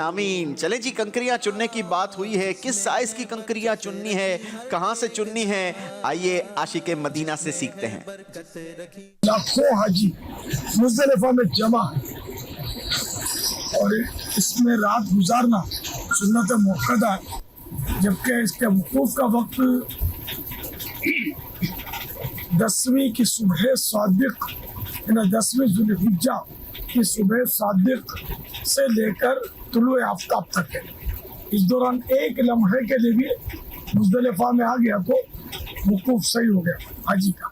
आमीन। चले जी, कंकरियां चुनने की बात हुई है। किस साइज की कंकरियां चुननी है, कहां से चुननी है, आइए आशिके मदीना से सीखते हैं। लाखों हाजी मुज़दलिफा में जमा है और इसमें रात गुजारना सुन्नत मुअक्कदा है, जबकि इसके वकूफ का वक्त 10वीं की सुबह सादिक 10वीं ज़ुल्हिज्जा की सुबह सादिक से लेकर तुलुए आफ्ताब तक है। इस दौरान एक लम्हे के लिए भी मुज़दलिफा में आ गया तो वकूफ सही हो गया हाजी का।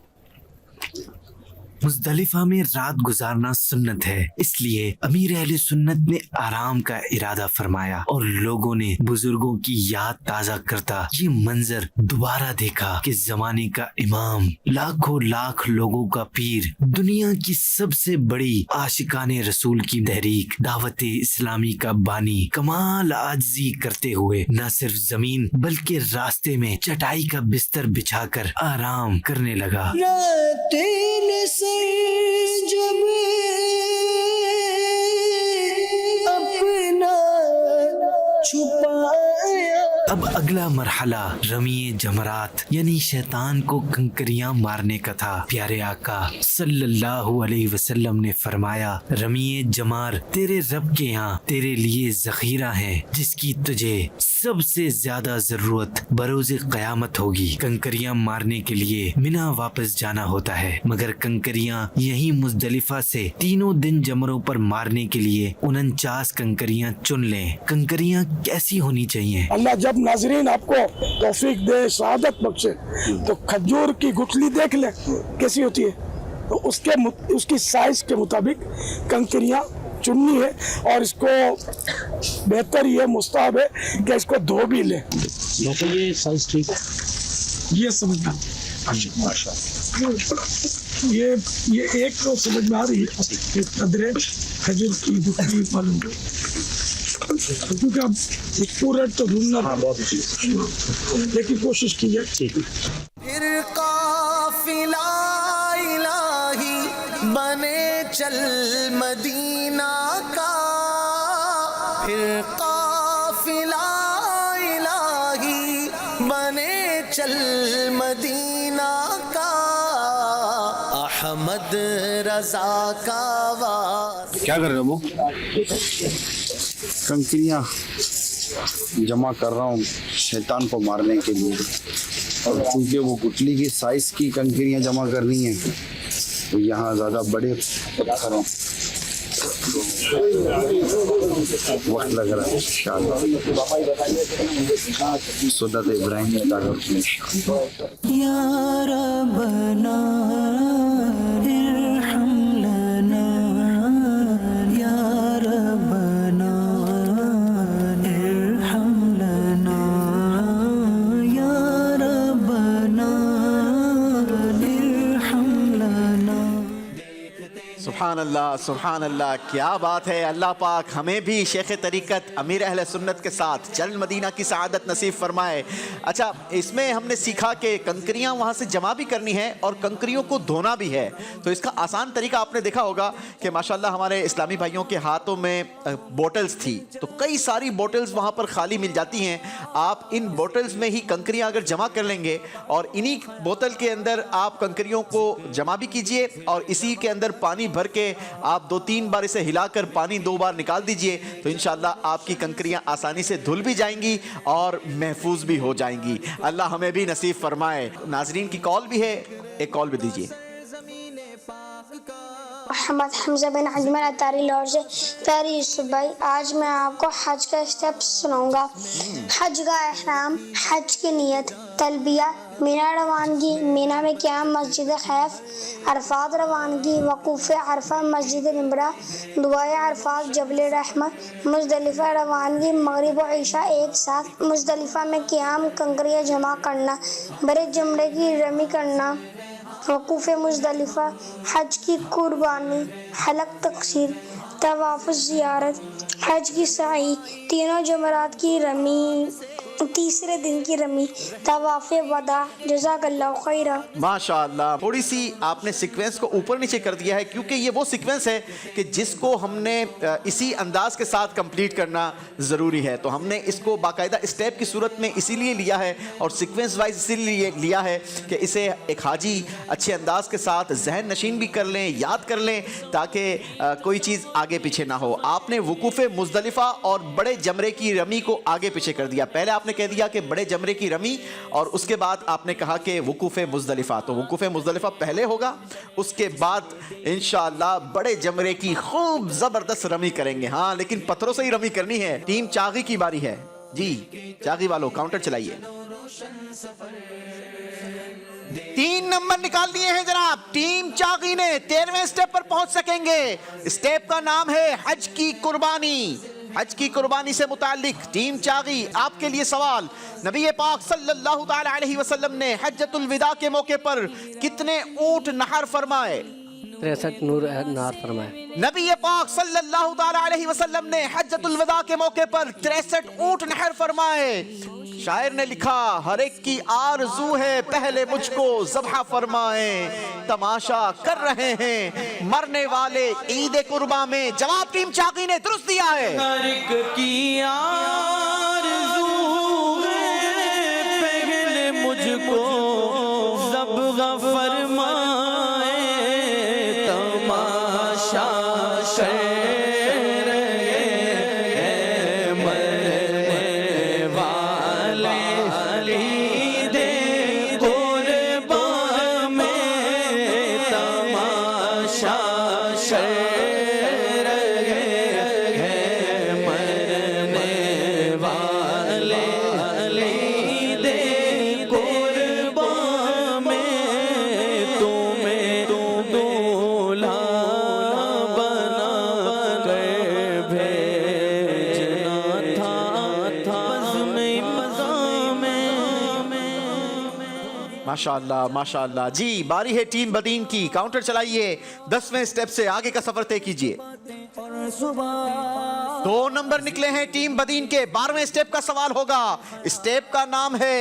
मुज़दलिफा में रात गुजारना सुन्नत है, इसलिए अमीर अहले सुन्नत ने आराम का इरादा फरमाया और लोगों ने बुजुर्गों की याद ताज़ा करता ये मंजर दोबारा देखा कि जमाने का इमाम, लाखों लाख लोगों का पीर, दुनिया की सबसे बड़ी आशिकाने रसूल की तहरीक दावत इस्लामी का बानी कमाल आजिज़ी करते हुए न सिर्फ जमीन बल्कि रास्ते में चटाई का बिस्तर बिछाकर आराम करने लगा। जब अपना छुपाया। अब अगला मरहला रमीए जमरात यानी शैतान को कंकरियां मारने का था। प्यारे आका सल्लल्लाहु अलैहि वसल्लम ने फरमाया, रमीए जमार तेरे रब के यहाँ तेरे लिए जखीरा है जिसकी तुझे सबसे ज्यादा जरूरत बरोज़े क़यामत होगी। कंकरियां मारने के लिए मिना वापस जाना होता है, मगर कंकरियां यही मुज़दलिफा से तीनों दिन जमरों पर मारने के लिए 49 कंकरियां चुन लें। कंकरियां कैसी होनी चाहिए? अल्लाह जब नाज़रीन आपको तौफीक दे, शहादत बख्शे, तो खजूर की गुठली देख ले कैसी होती है, तो उसकी साइज के मुताबिक कंकरियां चुननी है और इसको बेहतर ये मुस्ताहब है कि इसको धो भी ले। ये साइज ठीक है, ये समझना। ये एक तो समझ में आ रही है कदरे हजर की दुखी मालूम क्योंकि अब पूरा तो ढूंढना लेकिन कोशिश की है। फिर काफिला इलाही बने चल मदीना का, फिर काफिला इलाही बने चल मदीना का, अहमद रजा का वार। क्या कर रहे हो? कंकरियाँ जमा कर रहा हूँ शैतान को मारने के लिए, और क्योंकि वो गुटली की साइज की कंकरियाँ जमा करनी है तो यहाँ ज़्यादा बड़े पत्थरों वक्त लग रहा है। इंशाअल्लाह सुन्नत इब्राहिम अदा करते हैं। या रब्बना इरहम लना, या रब्बना इरहम लना, या रब्बना इरहम लना। सुभान अल्लाह, क्या बात है। अल्लाह पाक हमें भी शेख तरीक़त अमीर अहले सुन्नत के साथ चल मदीना की सआदत नसीब फरमाए। अच्छा, इसमें हमने सीखा कि कंकरियाँ वहाँ से जमा भी करनी है और कंकरियों को धोना भी है। तो इसका आसान तरीका आपने देखा होगा कि माशाल्लाह हमारे इस्लामी भाइयों के हाथों में बोटल्स थी, तो कई सारी बोटल्स वहाँ पर खाली मिल जाती हैं। आप इन बोटल्स में ही कंकरियाँ अगर जमा कर लेंगे और इन्हीं बोतल के अंदर आप कंकरियों को जमा भी कीजिए और इसी के अंदर पानी भर के आप 2-3 बार इसे हिलाकर पानी 2 बार निकाल दीजिए, तो इंशाअल्लाह आपकी कंकरियां आसानी से धुल भी जाएंगी और महफूज भी हो जाएंगी। अल्लाह हमें भी नसीब फरमाए। नाजरीन की कॉल भी है, एक कॉल भी दीजिए। मोहम्मद हमजा बिन अजमल अतारी लाहौर से। प्यारे यूसुफ भाई, आज मैं आपको हज का स्टेप्स सुनाऊंगा। हज का एहराम, हज की नियत, तलबिया, मीना रवानगी, मीना में क़याम, मस्जिद खैफ, अरफात रवानगी, वकूफ़ अरफा, मस्जिद निमरा, दुआए अरफात, जबल रहमत, मुज़दलिफ़ा रवानगी, मगरिब और ईशा एक साथ, मुज़दलिफ़ा में क़याम, कंकरियाँ जमा करना, बड़े जमरे की रमी करना, वकूफ़ मुज़दलिफ़ा, हज की कुर्बानी, हलक तक़सीर, तवाफ़ ज़ियारत, हज की साई, तीनों जमरात की रमी, तीसरे दिन की रमी, तवाफ़े वदा। जज़ाकल्लाहु खैरा। माशाअल्लाह, थोड़ी सी आपने सीक्वेंस को ऊपर नीचे कर दिया है क्योंकि ये वो सीक्वेंस है कि जिसको हमने इसी अंदाज के साथ कंप्लीट करना ज़रूरी है। तो हमने इसको बाकायदा स्टेप की सूरत में इसीलिए लिया है और सीक्वेंस वाइज इसीलिए लिया है कि इसे एक हाजी अच्छे अंदाज के साथ जहन नशीन भी कर लें, याद कर लें, ताकि कोई चीज़ आगे पीछे ना हो। आपने वकूफ़ मुज़दलिफ़ा और बड़े जमरे की रमी को आगे पीछे कर दिया। पहले आपने कह दिया कि बड़े जमरे की रमी और उसके बाद आपने कहा कि वकूफ़ मुज़दलिफ़ा। तो वकूफ़ मुज़दलिफ़ा पहले होगा, उसके बाद इंशाअल्लाह बड़े जमरे की खूब ज़बरदस्त रमी करेंगे। हाँ, लेकिन पत्थरों से ही रमी करनी है। टीम चागी की बारी है जी। चागी वालों काउंटर चलाइए। 3 नंबर निकाल लिए हैं जनाब। टीम चागी ने 13वें स्टेप पर पहुंच सकेंगे। स्टेप का नाम है हज की कुर्बानी। हज की कुर्बानी से मुताल्लिक टीम चागी, आपके लिए सवाल। नबी पाक सल्लल्लाहु ताला अलैहि वसल्लम ने हज्जतुल विदा के मौके पर कितने ऊंट नहर फरमाए? 63 नहर फरमाए। नबी पाक सल्लल्लाहु ताला अलैहि वसल्लम ने हज्जतुल विदा के मौके पर 63 ऊंट नहर फरमाए। शायर ने लिखा, हर एक की आरज़ू है पहले मुझको ज़ब्ह फरमाए। तमाशा कर रहे हैं मरने वाले ईद कुर्बा में। जवाब टीम चाकी ने दुरुस्त दिया है। हर एक की आरज़ू है पहले मुझको ज़ब्ह फरमाए। तमाशा कर माशाअल्लाह माशाअल्लाह। जी बारी है टीम बदीन की, काउंटर चलाइए, 10वें स्टेप से आगे का सफर तय कीजिए। 2 नंबर निकले हैं टीम बदीन के। 12वें स्टेप का सवाल होगा। स्टेप का नाम है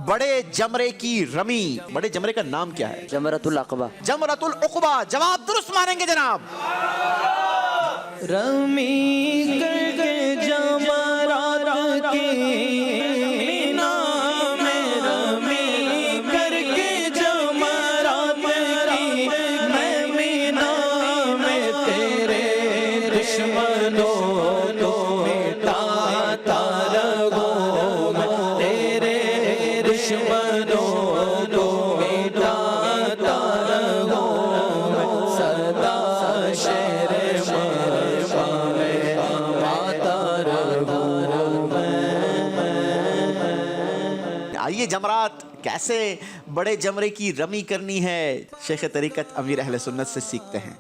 बड़े जमरे की रमी। बड़े जमरे का नाम क्या है? जमरतुल अक़बा। जमरतुल अक़बा। जवाब दुरुस्त मानेंगे जनाब। रमी करके जमरात की मीना में, रमी करके जमरात की मैं मीना में, तेरे दुश्मनों को मिटाता रहूं मैं, तेरे दुश्मनों को मिटाता रहूं मैं, सदा शेर आइए जमरात कैसे बड़े जमरे की रमी करनी है शेख तरीकत अमीर अहले सुन्नत से सीखते हैं।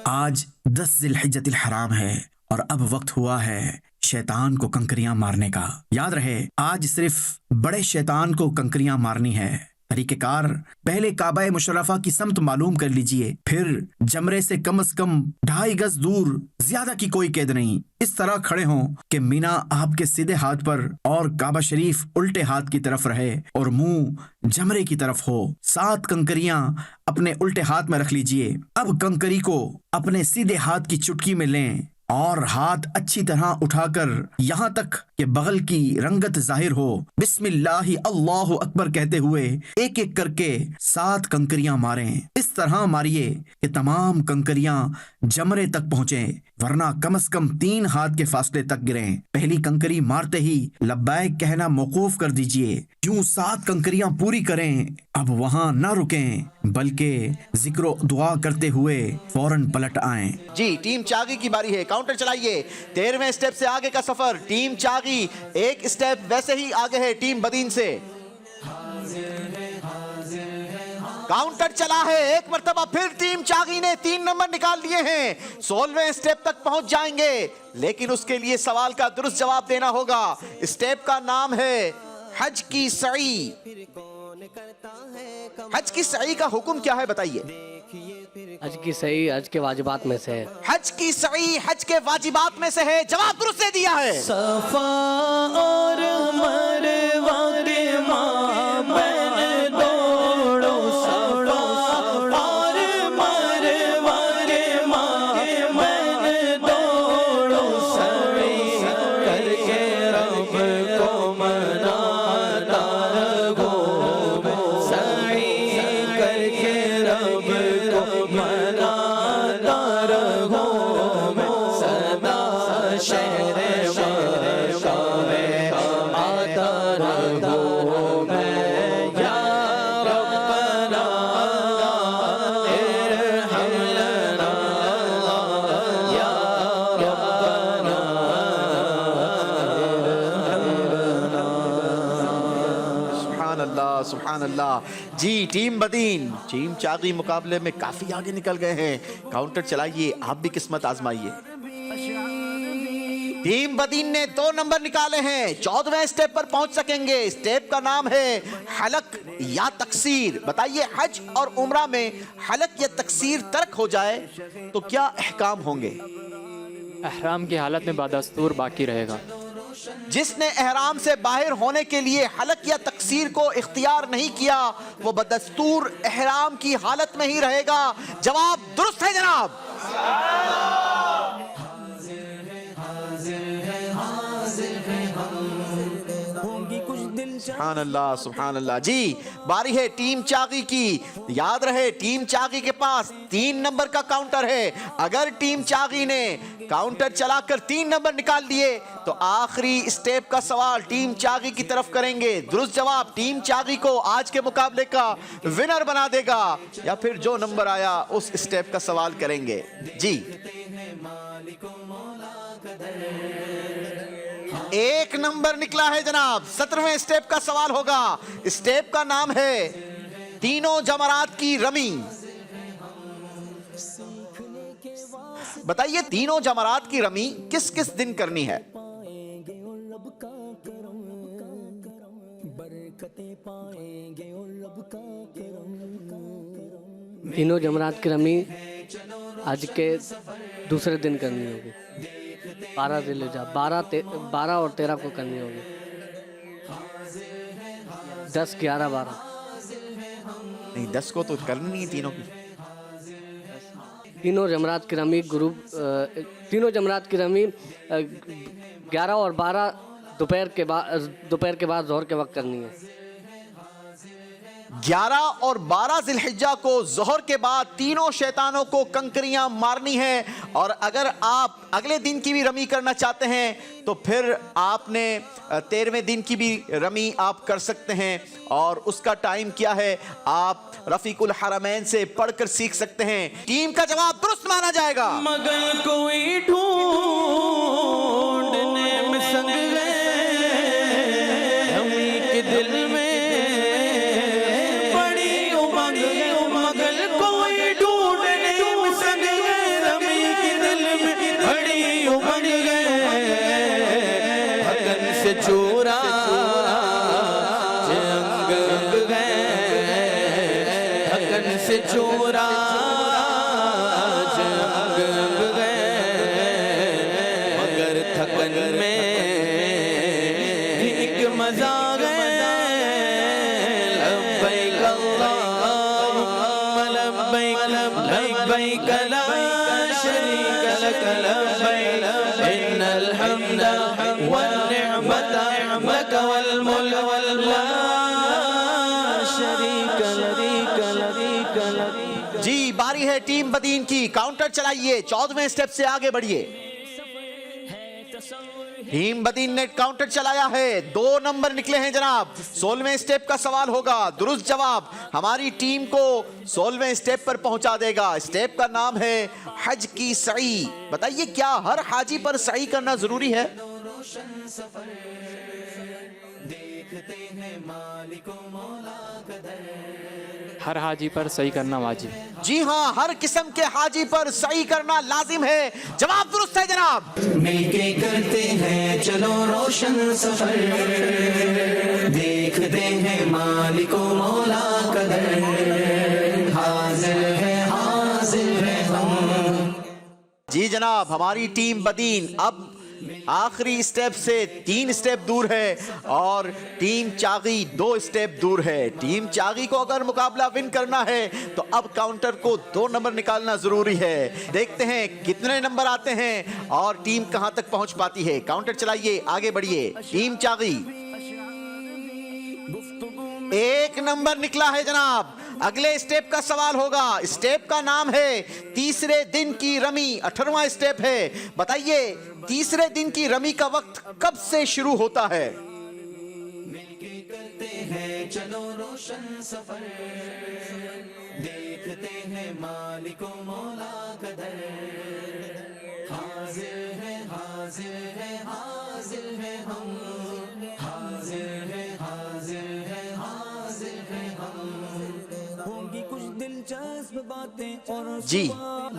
आज 10 ज़िलहिज्जतिल हराम है और अब वक्त हुआ है शैतान को कंकरियां मारने का। याद रहे आज सिर्फ बड़े शैतान को कंकरियां मारनी है। तरीक़ेकार पहले काबा मुशर्रफा की समत मालूम कर लीजिए, फिर जमरे से कम 2.5 गज दूर, ज्यादा की कोई कैद नहीं। इस तरह खड़े हों कि मीना आपके सीधे हाथ पर और काबा शरीफ उल्टे हाथ की तरफ रहे और मुंह जमरे की तरफ हो। 7 कंकरियां अपने उल्टे हाथ में रख लीजिए। अब कंकरी को अपने सीधे हाथ की चुटकी में लें और हाथ अच्छी तरह उठाकर यहाँ तक कि बगल की रंगत जाहिर हो, बिस्मिल्लाहि अल्लाहु अकबर कहते हुए एक एक करके 7 कंकरियां मारें। इस तरह मारिए कि तमाम कंकरियां जमरे तक पहुँचे, वरना कम से कम 3 हाथ के फासले तक गिरें। पहली कंकरी मारते ही लब्बैक कहना मौकूफ कर दीजिए। यूं 7 कंकरियां पूरी करें। अब वहाँ न रुकें बल्कि जिक्र दुआ करते हुए फौरन पलट आएं। जी टीम चागी की बारी है, काउंटर चलाइए। 13वें स्टेप से आगे का सफर। टीम चागी एक स्टेप वैसे ही आगे है टीम बदीन से। काउंटर चला है एक मरतबा फिर टीम चागी ने 3 नंबर निकाल लिए हैं। 16वें स्टेप तक पहुंच जाएंगे, लेकिन उसके लिए सवाल का दुरुस्त जवाब देना होगा। स्टेप का नाम है हज की सई। हज की सई का हुक्म क्या है बताइए? हज की सही हज के वाजिबात में से है। हज की सई हज के वाजिबात में से है। जवाब दुरुस्त दे दिया है। सफा और मरवा के माबैन दौड़ो, सफा और मरवा के माबैन दौड़ो, सई करके रब को मनाता रहो, सई करके रब को मनाता रहो, सदा शहर मक्का में आता रहो मैं, या रब्बना इरहम लना, या रब्बना सुभान अल्लाह सुभान अल्लाह। जी टीम बदीन टीम चागी मुकाबले में काफी आगे निकल गए हैं। काउंटर चलाइए, आप भी किस्मत आजमाइए। टीम बदीन ने 2 नंबर निकाले हैं। 14वें स्टेप पर पहुंच सकेंगे। स्टेप का नाम है हलक या तकसीर। बताइए हज और उम्रा में हलक या तकसीर तर्क हो जाए तो क्या अहकाम होंगे? अहराम की हालत में बादस्तूर बाकी रहेगा। जिसने एहराम से बाहर होने के लिए हलक या तकसीर को इख्तियार नहीं किया वो बदस्तूर एहराम की हालत में ही रहेगा। जवाब दुरुस्त है जनाब। सुभान अल्लाह सुभान अल्लाह। जी बारी है टीम चागी की। याद रहे टीम चागी के पास 3 नंबर का काउंटर है। अगर टीम चागी ने काउंटर चलाकर 3 नंबर निकाल लिए तो आखिरी स्टेप का सवाल टीम चागी की तरफ करेंगे। दुरुस्त जवाब टीम चागी को आज के मुकाबले का विनर बना देगा, या फिर जो नंबर आया उस स्टेप का सवाल करेंगे। जी 1 नंबर निकला है जनाब। 17वें स्टेप का सवाल होगा। स्टेप का नाम है तीनों जमरात की रमी। बताइए तीनों जमरात की रमी किस किस दिन करनी है? तीनों जमरात की रमी आज के दूसरे दिन करनी होगी। 12 ज़िलहिज्जा 12 और 13 को करनी होगी। 10, 11, 12 नहीं, 10 को तो करनी नहीं है तीनों की। तीनों जमरात की रमी तीनों जमरात की रमी 11 और 12 दोपहर के बाद ज़ोहर के वक्त करनी है। 11 और 12 ज़िलहिज्जा को ज़ोहर के बाद तीनों शैतानों को कंकरियां मारनी है। और अगर आप अगले दिन की भी रमी करना चाहते हैं तो फिर आपने 13वें दिन की भी रमी आप कर सकते हैं। और उसका टाइम क्या है आप रफ़ीकुल हरमैन से पढ़कर सीख सकते हैं। टीम का जवाब दुरुस्त माना जाएगा। मगर कोई ढूंढने में संग गए हमी के दिल में चोरा जंग गए थकन से चोरा जंग गए मगर थकन में एक मजा गए लब्बैक अल्लाहुम्मा लब्बैक लब्बैक ला शरीक लक लब्बैक इन्नल हम्दा वन जी बारी है टीम बदीन की। काउंटर चलाइए, 14वें स्टेप से आगे बढ़िए। टीम बदीन ने काउंटर चलाया है, 2 नंबर निकले हैं जनाब। 16वें स्टेप का सवाल होगा, दुरुस्त जवाब हमारी टीम को 16वें स्टेप पर पहुंचा देगा। स्टेप का नाम है हज की सई। बताइए क्या हर हाजी पर सई करना जरूरी है? हर हाजी पर सही करना वाजिब। जी हाँ, हर किस्म के हाजी पर सही करना लाजिम है। जवाब दुरुस्त है जनाब। मिलके करते हैं चलो रोशन सफर, देखते हैं मालिको मौला कदर, हाजिर है हम। जी जनाब, हमारी टीम बदीन अब आखिरी स्टेप से 3 स्टेप दूर है और टीम चागी 2 स्टेप दूर है। टीम चागी को अगर मुकाबला विन करना है तो अब काउंटर को 2 नंबर निकालना जरूरी है। देखते हैं कितने नंबर आते हैं और टीम कहां तक पहुंच पाती है। काउंटर चलाइए, आगे बढ़िए। टीम चागी 1 नंबर निकला है जनाब। अगले स्टेप का सवाल होगा। स्टेप का नाम है तीसरे दिन की रमी, 18वां स्टेप है। बताइए तीसरे दिन की रमी का वक्त कब से शुरू होता है? मिलके करते हैं चलो रोशन सफर, देखते हैं मालिको मौला कदर, हाजिर है हाजिर है हाजिर है हम, हाजिर है हाजिर है हाजिर है हम, होंगी कुछ दिलचस्प बातें और जी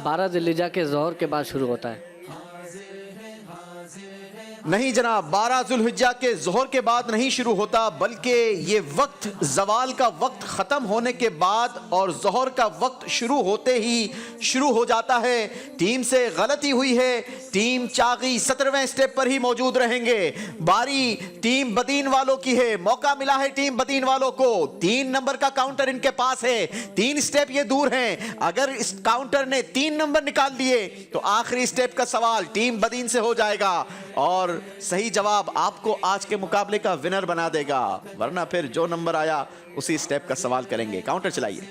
12 ज़िलहिज्जा के ज़ोहर के बाद शुरू होता है। नहीं जनाब, 12 ज़ुल्हिज्जा के ज़ोहर के बाद नहीं शुरू होता, बल्कि ये वक्त ज़वाल का वक्त ख़त्म होने के बाद और ज़ोहर का वक्त शुरू होते ही शुरू हो जाता है। टीम से गलती हुई है। टीम चागी 17वें स्टेप पर ही मौजूद रहेंगे। बारी टीम बदीन वालों की है। मौका मिला है टीम बदीन वालों को। 3 नंबर का काउंटर इनके पास है। 3 स्टेप ये दूर हैं। अगर इस काउंटर ने 3 नंबर निकाल दिए तो आखिरी स्टेप का सवाल टीम बदीन से हो जाएगा और सही जवाब आपको आज के मुकाबले का विनर बना देगा। वरना फिर जो नंबर आया उसी स्टेप का सवाल करेंगे। काउंटर चलाइए।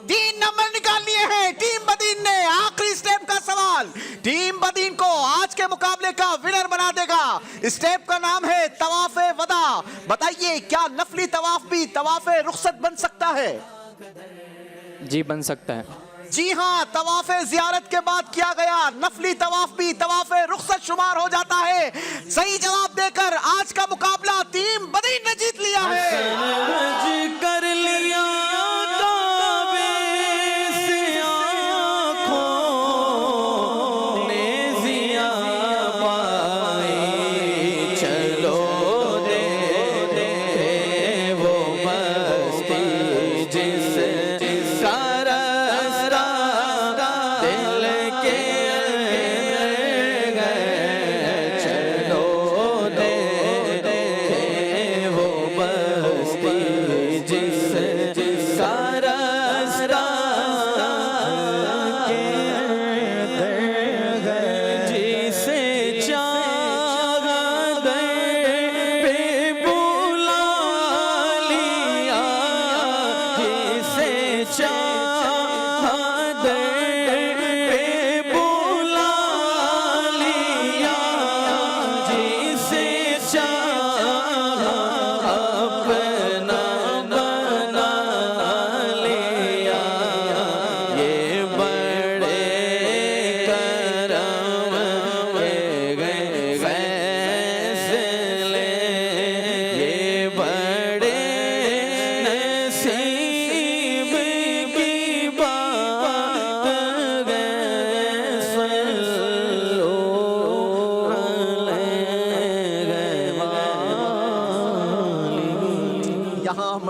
3 नंबर निकाल लिए हैं टीम बदीन ने। आखिरी स्टेप का सवाल टीम बदीन को आज के मुकाबले का विनर बना देगा। स्टेप का नाम है तवाफ़े वदा। बताइए क्या नफली तवाफ भी तवाफ़े रुखसत बन सकता है? जी बन सकता है। जी हाँ, तवाफ़े ज़ियारत के बाद किया गया नफली तवाफ भी तवाफ़े रुखसत शुमार हो जाता है। सही जवाब देकर आज का मुकाबला टीम बदीन ने जीत लिया है। कर लिया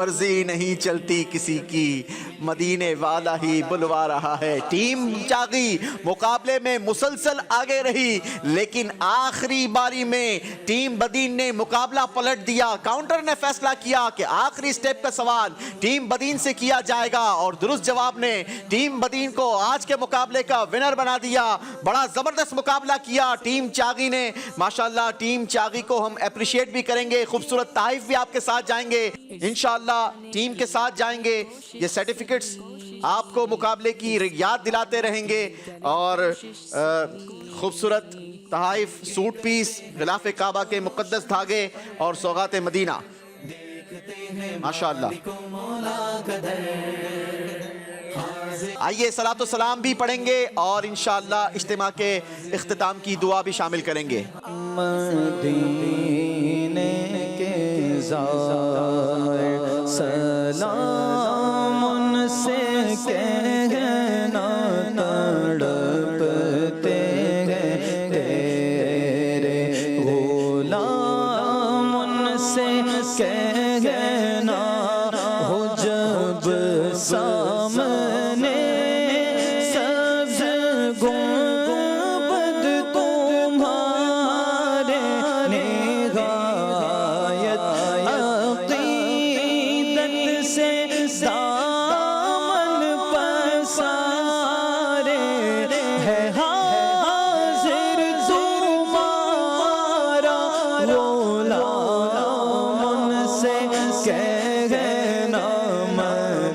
मर्जी नहीं चलती किसी की, मदीने वाला ही बुलवा रहा है। टीम चागी मुकाबले में मुसलसल आगे रही, लेकिन आखिरी बारी में टीम बदीन ने मुकाबला पलट दिया। काउंटर ने फैसला किया कि आखिरी स्टेप का सवाल टीम बदीन से किया जाएगा और दुरुस्त जवाब ने टीम बदीन को आज के मुकाबले का विनर बना दिया। बड़ा जबरदस्त मुकाबला किया टीम चागी ने, माशाल्लाह। टीम चागी को हम अप्रिशिएट भी करेंगे, खूबसूरत तारीफ भी आपके साथ जाएंगे, इंशाल्लाह टीम के साथ जाएंगे। ये सर्टिफिकेट्स आपको मुकाबले की याद दिलाते रहेंगे और खूबसूरत तहाइफ, सूट पीस, गिलाफ काबा के मुकद्दस धागे और सौगात मदीना, माशाअल्लाह। आइए सलातो सलाम भी पढ़ेंगे और इंशाअल्लाह इज्तिमा के इख्तिताम की दुआ भी शामिल करेंगे। मदीने के ज़ाहिर सलाम उनसे कहना, तड़पते हैं तेरे गुलाम उनसे कहना, हो जब सामने सब्ज़ गुंबद तुम्हारे, निगायत अक़ीदत से दामन पसारे, है हाज़िर तुम्हारा गुलाम उनसे कहना,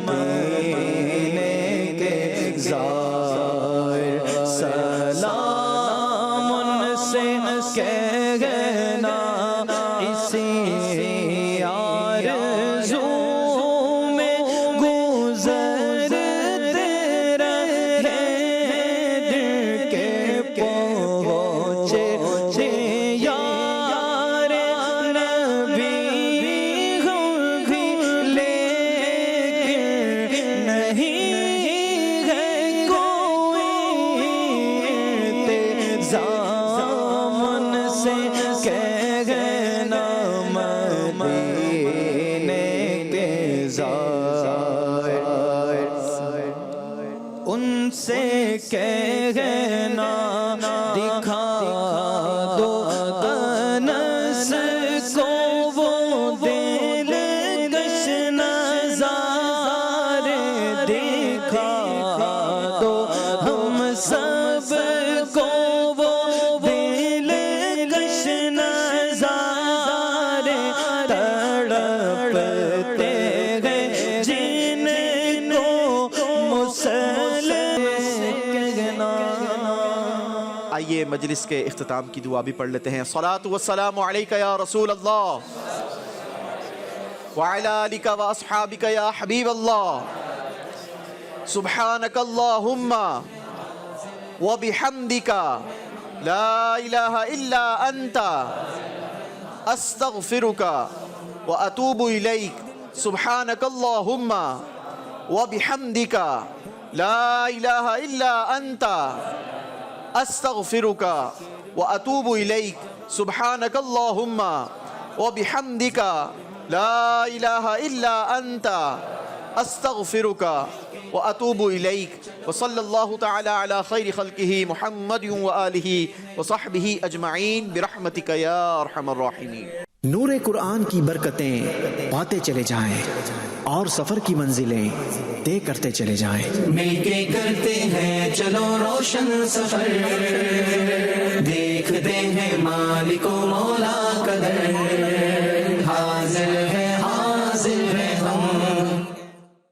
मदीने के ज़ाहिर सलाम उनसे कहना, इसी आरज़ू में गुज़रते रहे दिल के पहुँचे यार नबी हम भी, लेकिन नहीं है कोई इंतज़ाम उनसे कहना, मदीने के ज़ाहिर उनसे कहना, दिखा दो अनस को वो दिलकश नज़ारे, दिखा दो हम सब को वो दिलकश नज़ारे, तड़पते हैं जिनको आइए मजलिस के इख्तिताम की दुआ भी पढ़ लेते हैं। सलातु वस्सलामु अलैका या रसूल अल्लाह व अला आलिका व अस्हाबिका या हबीब अल्लाह, सुब्हानक अल्लाहुम्मा व बिहम्दिका ला इलाहा इल्ला अंता अस्तगफिरुका व अतूबु इलैक, सुब्हानक अल्लाहुम्मा व बिहम्दिका ला इलाहा इल्ला अंता अस्तगफिरुका व अतूबु इलैक, सुब्हानक अल्लाहुम्मा व बिहम्दिका ला इलाहा इल्ला अंता अस्तगफिरुका व अतूबु इलैक, व सल्लल्लाहु तआला अला खैरि खल्किही मुहम्मदिन व आलिही व सहबिही अजमईन बिरहमतिका या अरहमर राहिमीन। नूरे कुरान की बरकतें पाते चले जाएं और सफर की मंजिलें तय करते चले जाएं। मिलके करते हैं चलो रोशन सफर, देखते हैं मालिको मौला कदर।